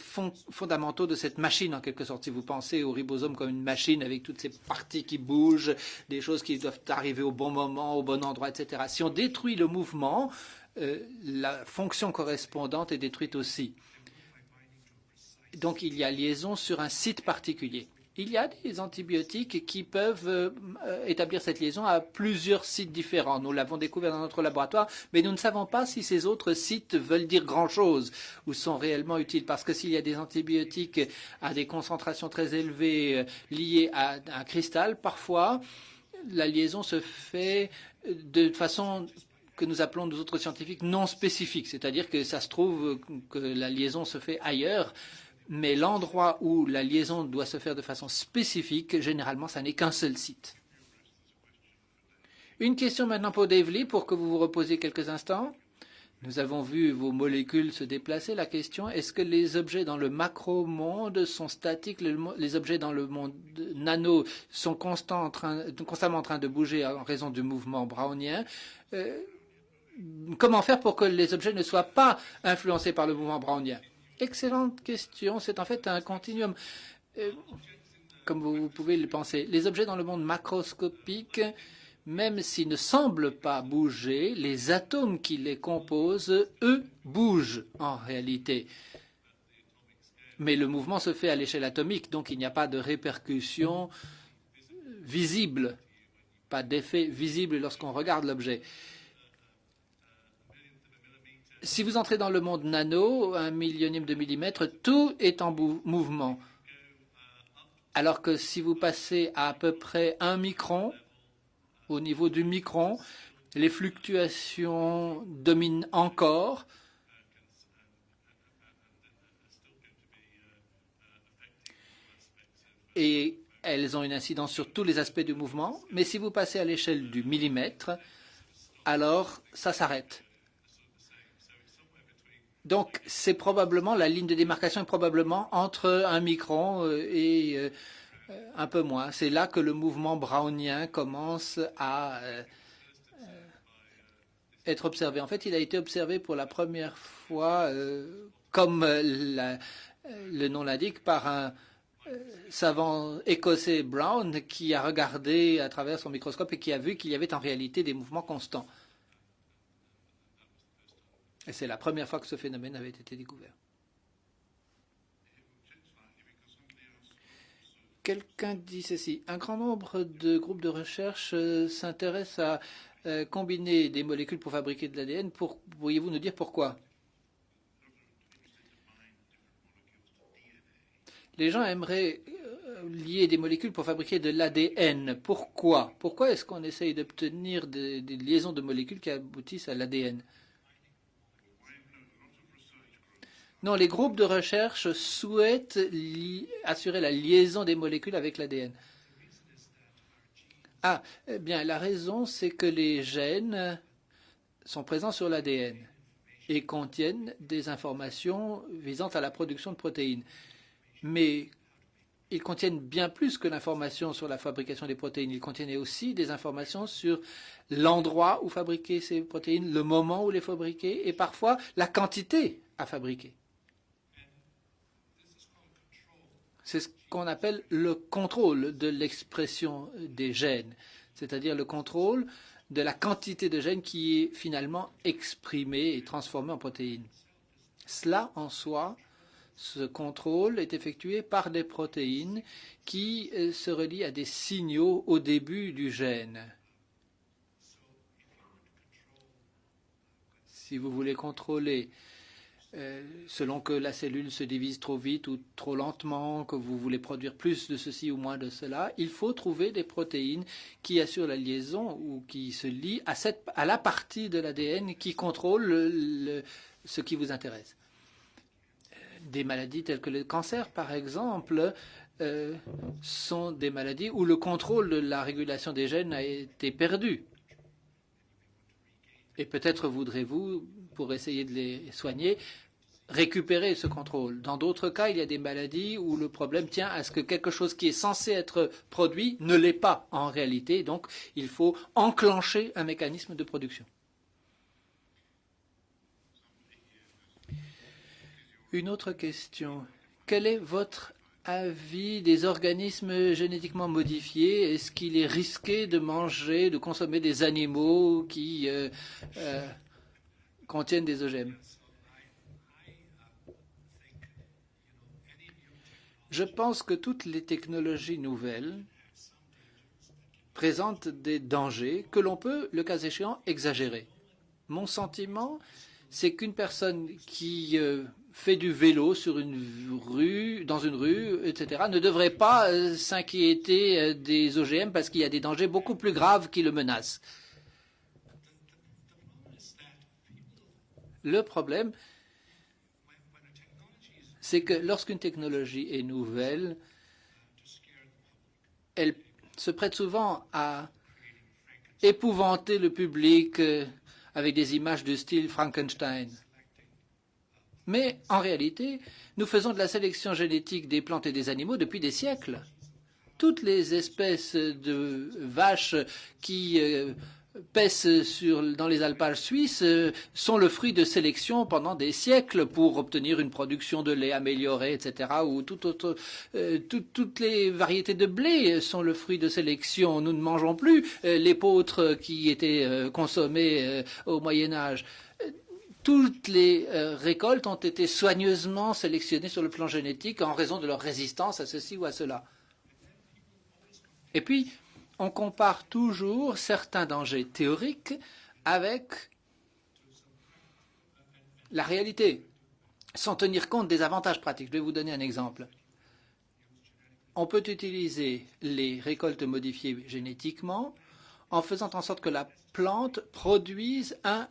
fondamentaux de cette machine, en quelque sorte. Si vous pensez au ribosome comme une machine avec toutes ces parties qui bougent, des choses qui doivent arriver au bon moment, au bon endroit, etc. Si on détruit le mouvement, la fonction correspondante est détruite aussi. Donc, il y a liaison sur un site particulier. Il y a des antibiotiques qui peuvent établir cette liaison à plusieurs sites différents. Nous l'avons découvert dans notre laboratoire, mais nous ne savons pas si ces autres sites veulent dire grand-chose ou sont réellement utiles. Parce que s'il y a des antibiotiques à des concentrations très élevées liées à un cristal, parfois la liaison se fait de façon que nous appelons, nous autres scientifiques, non spécifique. C'est-à-dire que ça se trouve que la liaison se fait ailleurs, mais l'endroit où la liaison doit se faire de façon spécifique, généralement, ça n'est qu'un seul site. Une question maintenant pour Dave Lee, pour que vous vous reposiez quelques instants. Nous avons vu vos molécules se déplacer. La question, est-ce que les objets dans le macro-monde sont statiques? Les objets dans le monde nano sont constamment en train de bouger en raison du mouvement brownien. Comment faire pour que les objets ne soient pas influencés par le mouvement brownien? Excellente question. C'est en fait un continuum, comme vous pouvez le penser. Les objets dans le monde macroscopique, même s'ils ne semblent pas bouger, les atomes qui les composent, eux, bougent en réalité. Mais le mouvement se fait à l'échelle atomique, donc il n'y a pas de répercussion visible, pas d'effet visible lorsqu'on regarde l'objet. Si vous entrez dans le monde nano, 1 millionième de millimètre, tout est en mouvement. Alors que si vous passez à peu près 1 micron, au niveau du micron, les fluctuations dominent encore. Et elles ont une incidence sur tous les aspects du mouvement. Mais si vous passez à l'échelle du millimètre, alors ça s'arrête. Donc, c'est probablement, la ligne de démarcation est probablement entre 1 micron et un peu moins. C'est là que le mouvement brownien commence à être observé. En fait, il a été observé pour la première fois, comme le nom l'indique, par un savant écossais Brown qui a regardé à travers son microscope et qui a vu qu'il y avait en réalité des mouvements constants. Et c'est la première fois que ce phénomène avait été découvert. Quelqu'un dit ceci. Un grand nombre de groupes de recherche s'intéressent à combiner des molécules pour fabriquer de l'ADN. Pourriez-vous nous dire pourquoi? Les gens aimeraient lier des molécules pour fabriquer de l'ADN. Pourquoi? Pourquoi est-ce qu'on essaye d'obtenir des liaisons de molécules qui aboutissent à l'ADN? Non, les groupes de recherche souhaitent assurer la liaison des molécules avec l'ADN. Ah, eh bien, la raison, c'est que les gènes sont présents sur l'ADN et contiennent des informations visant à la production de protéines. Mais ils contiennent bien plus que l'information sur la fabrication des protéines. Ils contiennent aussi des informations sur l'endroit où fabriquer ces protéines, le moment où les fabriquer et parfois la quantité à fabriquer. C'est ce qu'on appelle le contrôle de l'expression des gènes, c'est-à-dire le contrôle de la quantité de gènes qui est finalement exprimée et transformée en protéines. Cela en soi, ce contrôle est effectué par des protéines qui se relient à des signaux au début du gène. Si vous voulez contrôler selon que la cellule se divise trop vite ou trop lentement, que vous voulez produire plus de ceci ou moins de cela, il faut trouver des protéines qui assurent la liaison ou qui se lient à la partie de l'ADN qui contrôle ce qui vous intéresse. Des maladies telles que le cancer, par exemple, sont des maladies où le contrôle de la régulation des gènes a été perdu. Et peut-être voudrez-vous, pour essayer de les soigner, récupérer ce contrôle. Dans d'autres cas, il y a des maladies où le problème tient à ce que quelque chose qui est censé être produit ne l'est pas en réalité. Donc, il faut enclencher un mécanisme de production. Une autre question. Quel est votre avis des organismes génétiquement modifiés? Est-ce qu'il est risqué de manger, de consommer des animaux qui contiennent des OGM? Je pense que toutes les technologies nouvelles présentent des dangers que l'on peut, le cas échéant, exagérer. Mon sentiment, c'est qu'une personne qui fait du vélo sur une rue, dans une rue, etc., ne devrait pas s'inquiéter des OGM parce qu'il y a des dangers beaucoup plus graves qui le menacent. Le problème, c'est que lorsqu'une technologie est nouvelle, elle se prête souvent à épouvanter le public avec des images du style Frankenstein. Mais en réalité, nous faisons de la sélection génétique des plantes et des animaux depuis des siècles. Toutes les espèces de vaches qui paissent dans les alpages suisses sont le fruit de sélection pendant des siècles pour obtenir une production de lait améliorée, etc. Ou toutes les variétés de blé sont le fruit de sélection. Nous ne mangeons plus l'épeautre qui était consommée au Moyen Âge. Toutes les récoltes ont été soigneusement sélectionnées sur le plan génétique en raison de leur résistance à ceci ou à cela. Et puis, on compare toujours certains dangers théoriques avec la réalité, sans tenir compte des avantages pratiques. Je vais vous donner un exemple. on peut utiliser les récoltes modifiées génétiquement en faisant en sorte que la plante produise un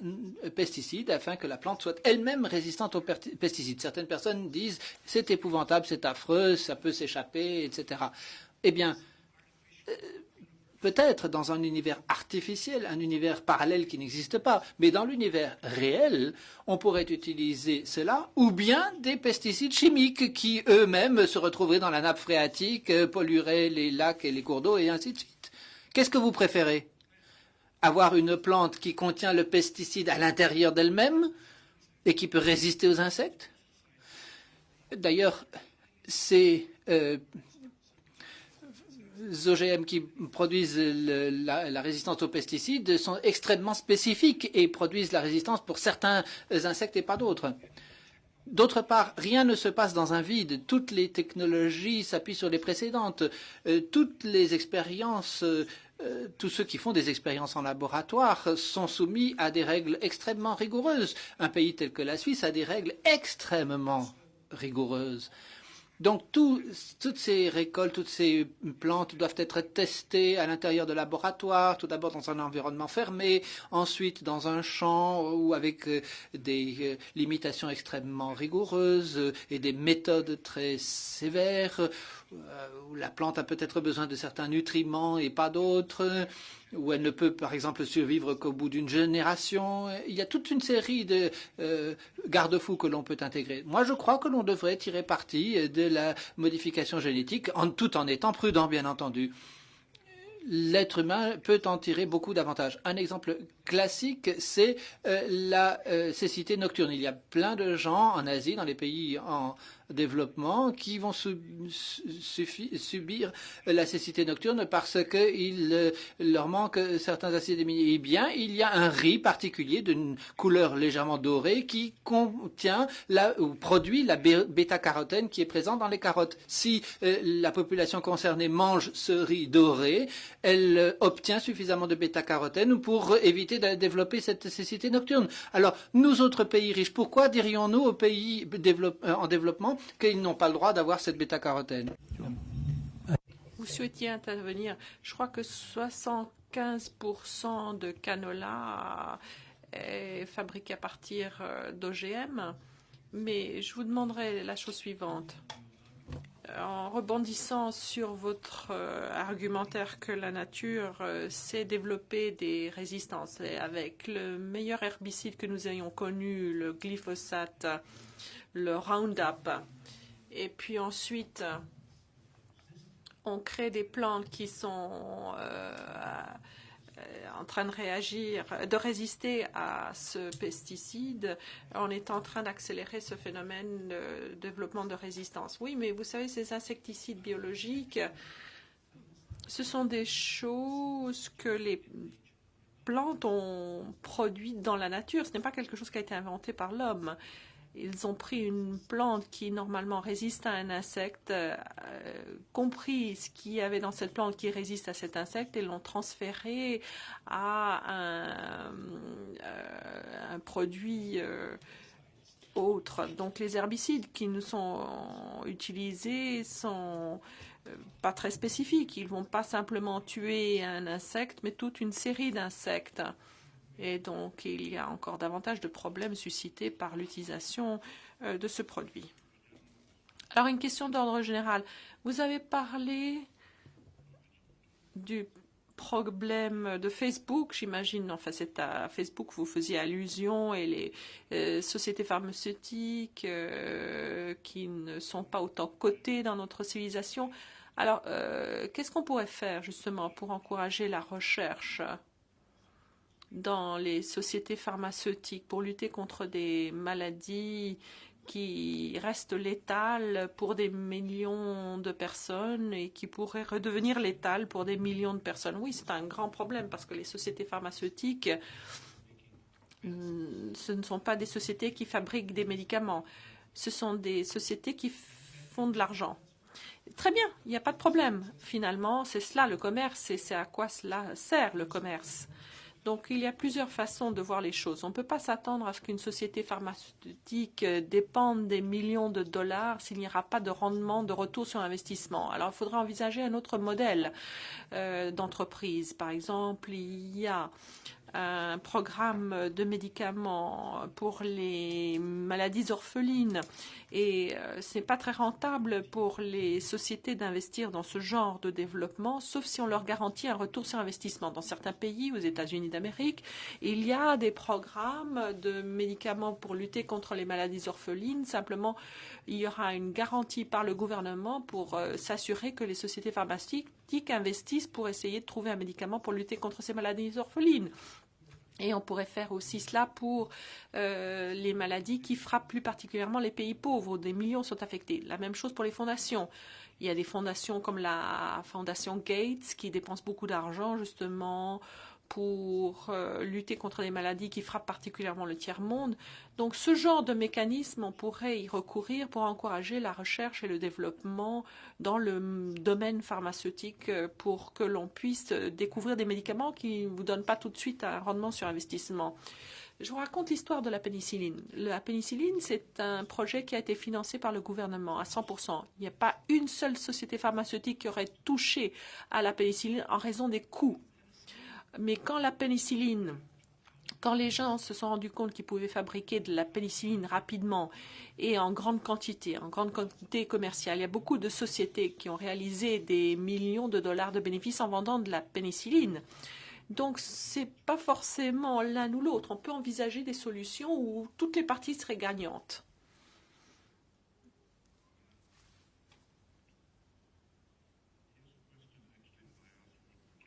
pesticide afin que la plante soit elle-même résistante aux pesticides. Certaines personnes disent c'est épouvantable, c'est affreux, ça peut s'échapper, etc. Eh bien, peut-être dans un univers artificiel, un univers parallèle qui n'existe pas, mais dans l'univers réel, on pourrait utiliser cela, ou bien des pesticides chimiques qui eux-mêmes se retrouveraient dans la nappe phréatique, pollueraient les lacs et les cours d'eau, et ainsi de suite. Qu'est-ce que vous préférez? Avoir une plante qui contient le pesticide à l'intérieur d'elle-même et qui peut résister aux insectes? D'ailleurs, ces OGM qui produisent la résistance aux pesticides sont extrêmement spécifiques et produisent la résistance pour certains insectes et pas d'autres. D'autre part, rien ne se passe dans un vide. Toutes les technologies s'appuient sur les précédentes. Toutes les expériences, tous ceux qui font des expériences en laboratoire sont soumis à des règles extrêmement rigoureuses. Un pays tel que la Suisse a des règles extrêmement rigoureuses. Donc, toutes ces récoltes, toutes ces plantes doivent être testées à l'intérieur de laboratoires, tout d'abord dans un environnement fermé, ensuite dans un champ ou avec des limitations extrêmement rigoureuses et des méthodes très sévères, où la plante a peut-être besoin de certains nutriments et pas d'autres, où elle ne peut, par exemple, survivre qu'au bout d'une génération. Il y a toute une série de garde-fous que l'on peut intégrer. Moi, je crois que l'on devrait tirer parti de la modification génétique, tout en étant prudent, bien entendu. L'être humain peut en tirer beaucoup d'avantages. Un exemple classique, c'est la cécité nocturne. Il y a plein de gens en Asie, dans les pays en développement, qui vont subir la cécité nocturne parce qu'il leur manque certains acides aminés. Eh bien, il y a un riz particulier d'une couleur légèrement dorée qui contient ou produit la bêta-carotène qui est présente dans les carottes. Si la population concernée mange ce riz doré, elle obtient suffisamment de bêta-carotène pour éviter de développer cette cécité nocturne. Alors, nous autres pays riches, pourquoi dirions-nous aux pays en développement qu'ils n'ont pas le droit d'avoir cette bêta-carotène? Vous souhaitiez intervenir. Je crois que 75% de canola est fabriqué à partir d'OGM, mais je vous demanderai la chose suivante. En rebondissant sur votre argumentaire que la nature sait développer des résistances, et avec le meilleur herbicide que nous ayons connu, le glyphosate, le Roundup, et puis ensuite on crée des plantes qui sont en train de résister à ce pesticide, on est en train d'accélérer ce phénomène de développement de résistance. Oui, mais vous savez, ces insecticides biologiques, ce sont des choses que les plantes ont produites dans la nature. Ce n'est pas quelque chose qui a été inventé par l'homme. Ils ont pris une plante qui normalement résiste à un insecte, compris ce qu'il y avait dans cette plante qui résiste à cet insecte et l'ont transféré à un produit autre. Donc les herbicides qui nous sont utilisés sont pas très spécifiques. Ils ne vont pas simplement tuer un insecte, mais toute une série d'insectes. Et donc, il y a encore davantage de problèmes suscités par l'utilisation de ce produit. Alors, une question d'ordre général. Vous avez parlé du problème de Facebook, j'imagine. Enfin, c'est à Facebook que vous faisiez allusion et les sociétés pharmaceutiques qui ne sont pas autant cotées dans notre civilisation. Alors, qu'est-ce qu'on pourrait faire, justement, pour encourager la recherche dans les sociétés pharmaceutiques pour lutter contre des maladies qui restent létales pour des millions de personnes et qui pourraient redevenir létales pour des millions de personnes? Oui, c'est un grand problème parce que les sociétés pharmaceutiques, ce ne sont pas des sociétés qui fabriquent des médicaments. Ce sont des sociétés qui font de l'argent. Très bien, il n'y a pas de problème. Finalement, c'est cela le commerce et c'est à quoi cela sert le commerce. Donc, il y a plusieurs façons de voir les choses. On ne peut pas s'attendre à ce qu'une société pharmaceutique dépende des millions de dollars s'il n'y aura pas de rendement, de retour sur investissement. Alors, il faudra envisager un autre modèle d'entreprise. Par exemple, il y a un programme de médicaments pour les maladies orphelines et ce n'est pas très rentable pour les sociétés d'investir dans ce genre de développement, sauf si on leur garantit un retour sur investissement. Dans certains pays, aux États-Unis d'Amérique, il y a des programmes de médicaments pour lutter contre les maladies orphelines. Simplement, il y aura une garantie par le gouvernement pour s'assurer que les sociétés pharmaceutiques investissent pour essayer de trouver un médicament pour lutter contre ces maladies orphelines. Et on pourrait faire aussi cela pour les maladies qui frappent plus particulièrement les pays pauvres, où des millions sont affectés. La même chose pour les fondations. Il y a des fondations comme la fondation Gates qui dépensent beaucoup d'argent justement pour lutter contre les maladies qui frappent particulièrement le tiers-monde. Donc ce genre de mécanisme, on pourrait y recourir pour encourager la recherche et le développement dans le domaine pharmaceutique pour que l'on puisse découvrir des médicaments qui ne vous donnent pas tout de suite un rendement sur investissement. Je vous raconte l'histoire de la pénicilline. La pénicilline, c'est un projet qui a été financé par le gouvernement à 100%. Il n'y a pas une seule société pharmaceutique qui aurait touché à la pénicilline en raison des coûts. Mais quand la pénicilline, quand les gens se sont rendus compte qu'ils pouvaient fabriquer de la pénicilline rapidement et en grande quantité commerciale, il y a beaucoup de sociétés qui ont réalisé des millions de dollars de bénéfices en vendant de la pénicilline. Donc, ce n'est pas forcément l'un ou l'autre. On peut envisager des solutions où toutes les parties seraient gagnantes.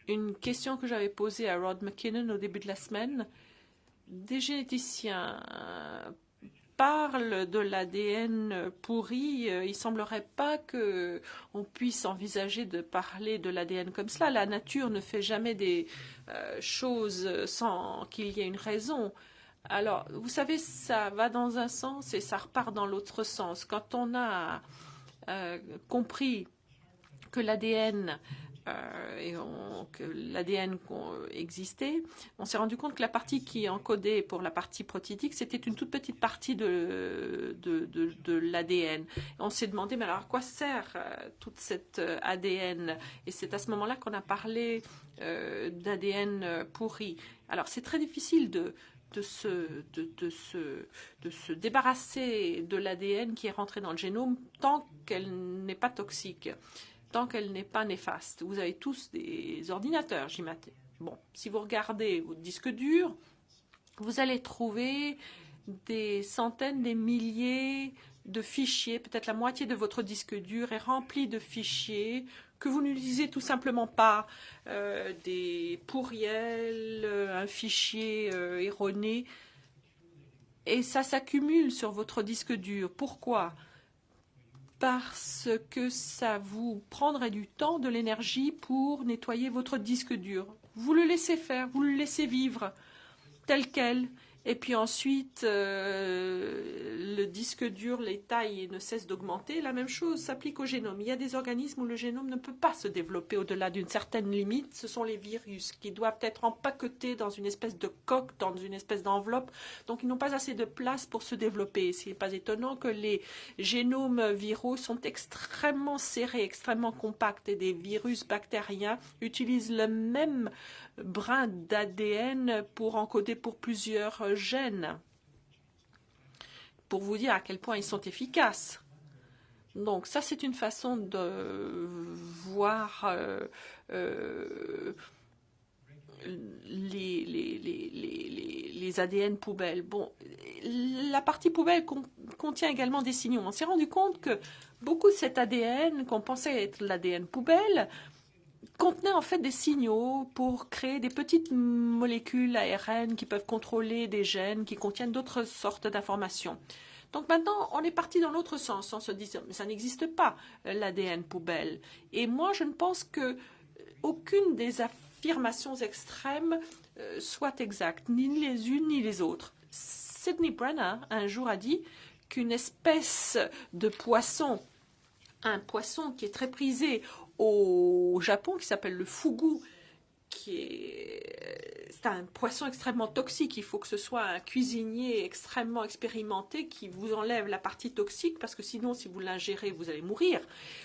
Une question que j'avais posée à Rod McKinnon au début de la semaine. Des généticiens parlent de l'ADN pourri. Il ne semblerait pas qu'on puisse envisager de parler de l'ADN comme cela. La nature ne fait jamais des choses sans qu'il y ait une raison. Alors, vous savez, ça va dans un sens et ça repart dans l'autre sens. Quand on a compris que l'ADN que l'ADN existait, on s'est rendu compte que la partie qui encodait pour la partie protéique, c'était une toute petite partie de l'ADN. On s'est demandé, mais alors à quoi sert toute cette ADN? Et c'est à ce moment-là qu'on a parlé d'ADN pourri. Alors c'est très difficile de se débarrasser de l'ADN qui est rentré dans le génome tant qu'elle n'est pas toxique, tant qu'elle n'est pas néfaste. Vous avez tous des ordinateurs, j'imagine. Bon, si vous regardez votre disque dur, vous allez trouver des centaines, des milliers de fichiers, peut-être la moitié de votre disque dur est rempli de fichiers que vous n'utilisez tout simplement pas, des pourriels, un fichier erroné, et ça s'accumule sur votre disque dur. Pourquoi ? Parce que ça vous prendrait du temps, de l'énergie pour nettoyer votre disque dur. Vous le laissez faire, vous le laissez vivre tel quel. Et puis ensuite, le disque dur, les tailles ne cessent d'augmenter. La même chose s'applique au génome. Il y a des organismes où le génome ne peut pas se développer au-delà d'une certaine limite. Ce sont les virus qui doivent être empaquetés dans une espèce de coque, dans une espèce d'enveloppe. Donc, ils n'ont pas assez de place pour se développer. Ce n'est pas étonnant que les génomes viraux sont extrêmement serrés, extrêmement compacts. Et des virus bactériens utilisent le même brin d'ADN pour encoder pour plusieurs gènes, pour vous dire à quel point ils sont efficaces. Donc ça, c'est une façon de voir les ADN poubelles. Bon, la partie poubelle contient également des signaux. On s'est rendu compte que beaucoup de cet ADN, qu'on pensait être l'ADN poubelle, contenait en fait des signaux pour créer des petites molécules ARN qui peuvent contrôler des gènes qui contiennent d'autres sortes d'informations. Donc maintenant, on est parti dans l'autre sens en se disant, mais ça n'existe pas, l'ADN poubelle. Et moi, je ne pense que aucune des affirmations extrêmes soit exacte, ni les unes ni les autres. Sidney Brenner, un jour, a dit qu'une espèce de poisson, un poisson qui est très prisé au Japon, qui s'appelle le fugu, c'est un poisson extrêmement toxique. Il faut que ce soit un cuisinier extrêmement expérimenté qui vous enlève la partie toxique, parce que sinon, si vous l'ingérez, vous allez mourir.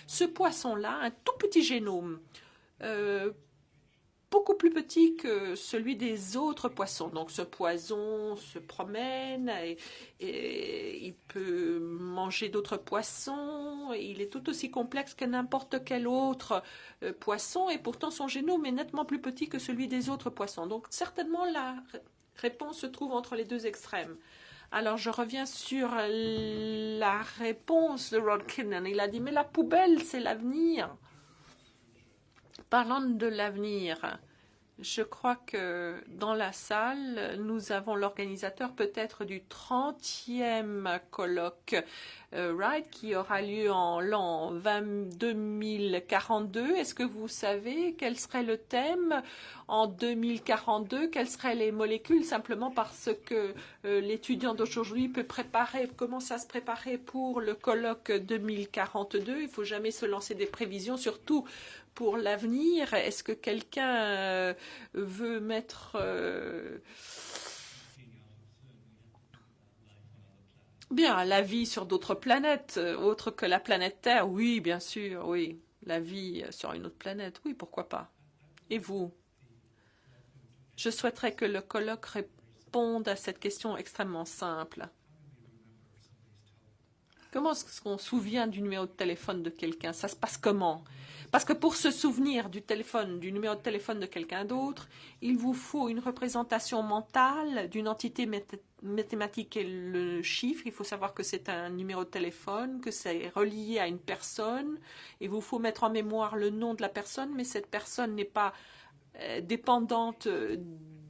Ce poisson-là, un tout petit génome, beaucoup plus petit que celui des autres poissons. Donc ce poison se promène et il peut manger d'autres poissons. Il est tout aussi complexe que n'importe quel autre poisson, et pourtant son génome est nettement plus petit que celui des autres poissons. Donc certainement la réponse se trouve entre les deux extrêmes. Alors je reviens sur la réponse de Rod Kinnan. Il a dit, mais la poubelle, c'est l'avenir. Parlant de l'avenir, je crois que dans la salle, nous avons l'organisateur peut-être du 30e colloque RIDE qui aura lieu en l'an 2042. Est-ce que vous savez quel serait le thème en 2042? Quelles seraient les molécules? Simplement parce que l'étudiant d'aujourd'hui peut commencer à se préparer pour le colloque 2042. Il ne faut jamais se lancer des prévisions, surtout pour l'avenir. Est-ce que quelqu'un veut mettre bien la vie sur d'autres planètes autres que la planète Terre? Oui, bien sûr, oui. La vie sur une autre planète, oui, pourquoi pas. Et vous? Je souhaiterais que le colloque réponde à cette question extrêmement simple. Comment est-ce qu'on se souvient du numéro de téléphone de quelqu'un? Ça se passe comment? Parce que pour se souvenir du numéro de téléphone de quelqu'un d'autre, il vous faut une représentation mentale d'une entité mathématique et le chiffre. Il faut savoir que c'est un numéro de téléphone, que c'est relié à une personne. Il vous faut mettre en mémoire le nom de la personne, mais cette personne n'est pas dépendante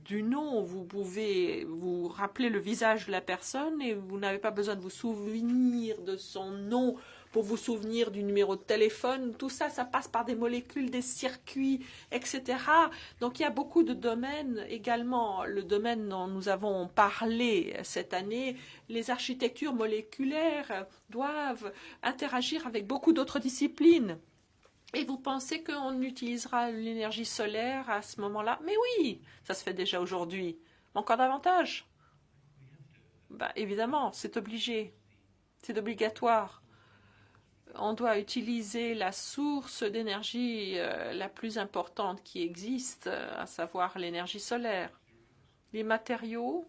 du nom. Vous pouvez vous rappeler le visage de la personne et vous n'avez pas besoin de vous souvenir de son nom pour vous souvenir du numéro de téléphone. Tout ça, ça passe par des molécules, des circuits, etc. Donc il y a beaucoup de domaines. Également, le domaine dont nous avons parlé cette année, les architectures moléculaires doivent interagir avec beaucoup d'autres disciplines. Et vous pensez qu'on utilisera l'énergie solaire à ce moment-là? Mais oui, ça se fait déjà aujourd'hui. Encore davantage? Évidemment, c'est obligé. C'est obligatoire. On doit utiliser la source d'énergie la plus importante qui existe, à savoir l'énergie solaire. Les matériaux.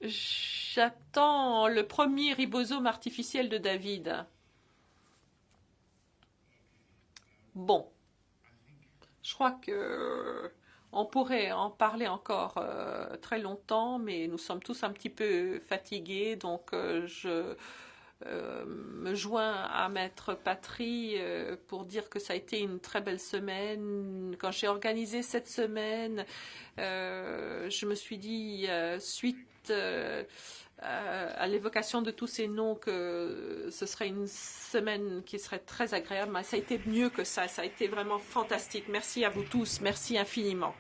J'attends le premier ribosome artificiel de David. Bon, je crois que on pourrait en parler encore très longtemps, mais nous sommes tous un petit peu fatigués, donc je me joins à Maître Patry pour dire que ça a été une très belle semaine. Quand j'ai organisé cette semaine, je me suis dit, suite à l'évocation de tous ces noms, que ce serait une semaine qui serait très agréable. Mais ça a été mieux que ça. Ça a été vraiment fantastique. Merci à vous tous. Merci infiniment.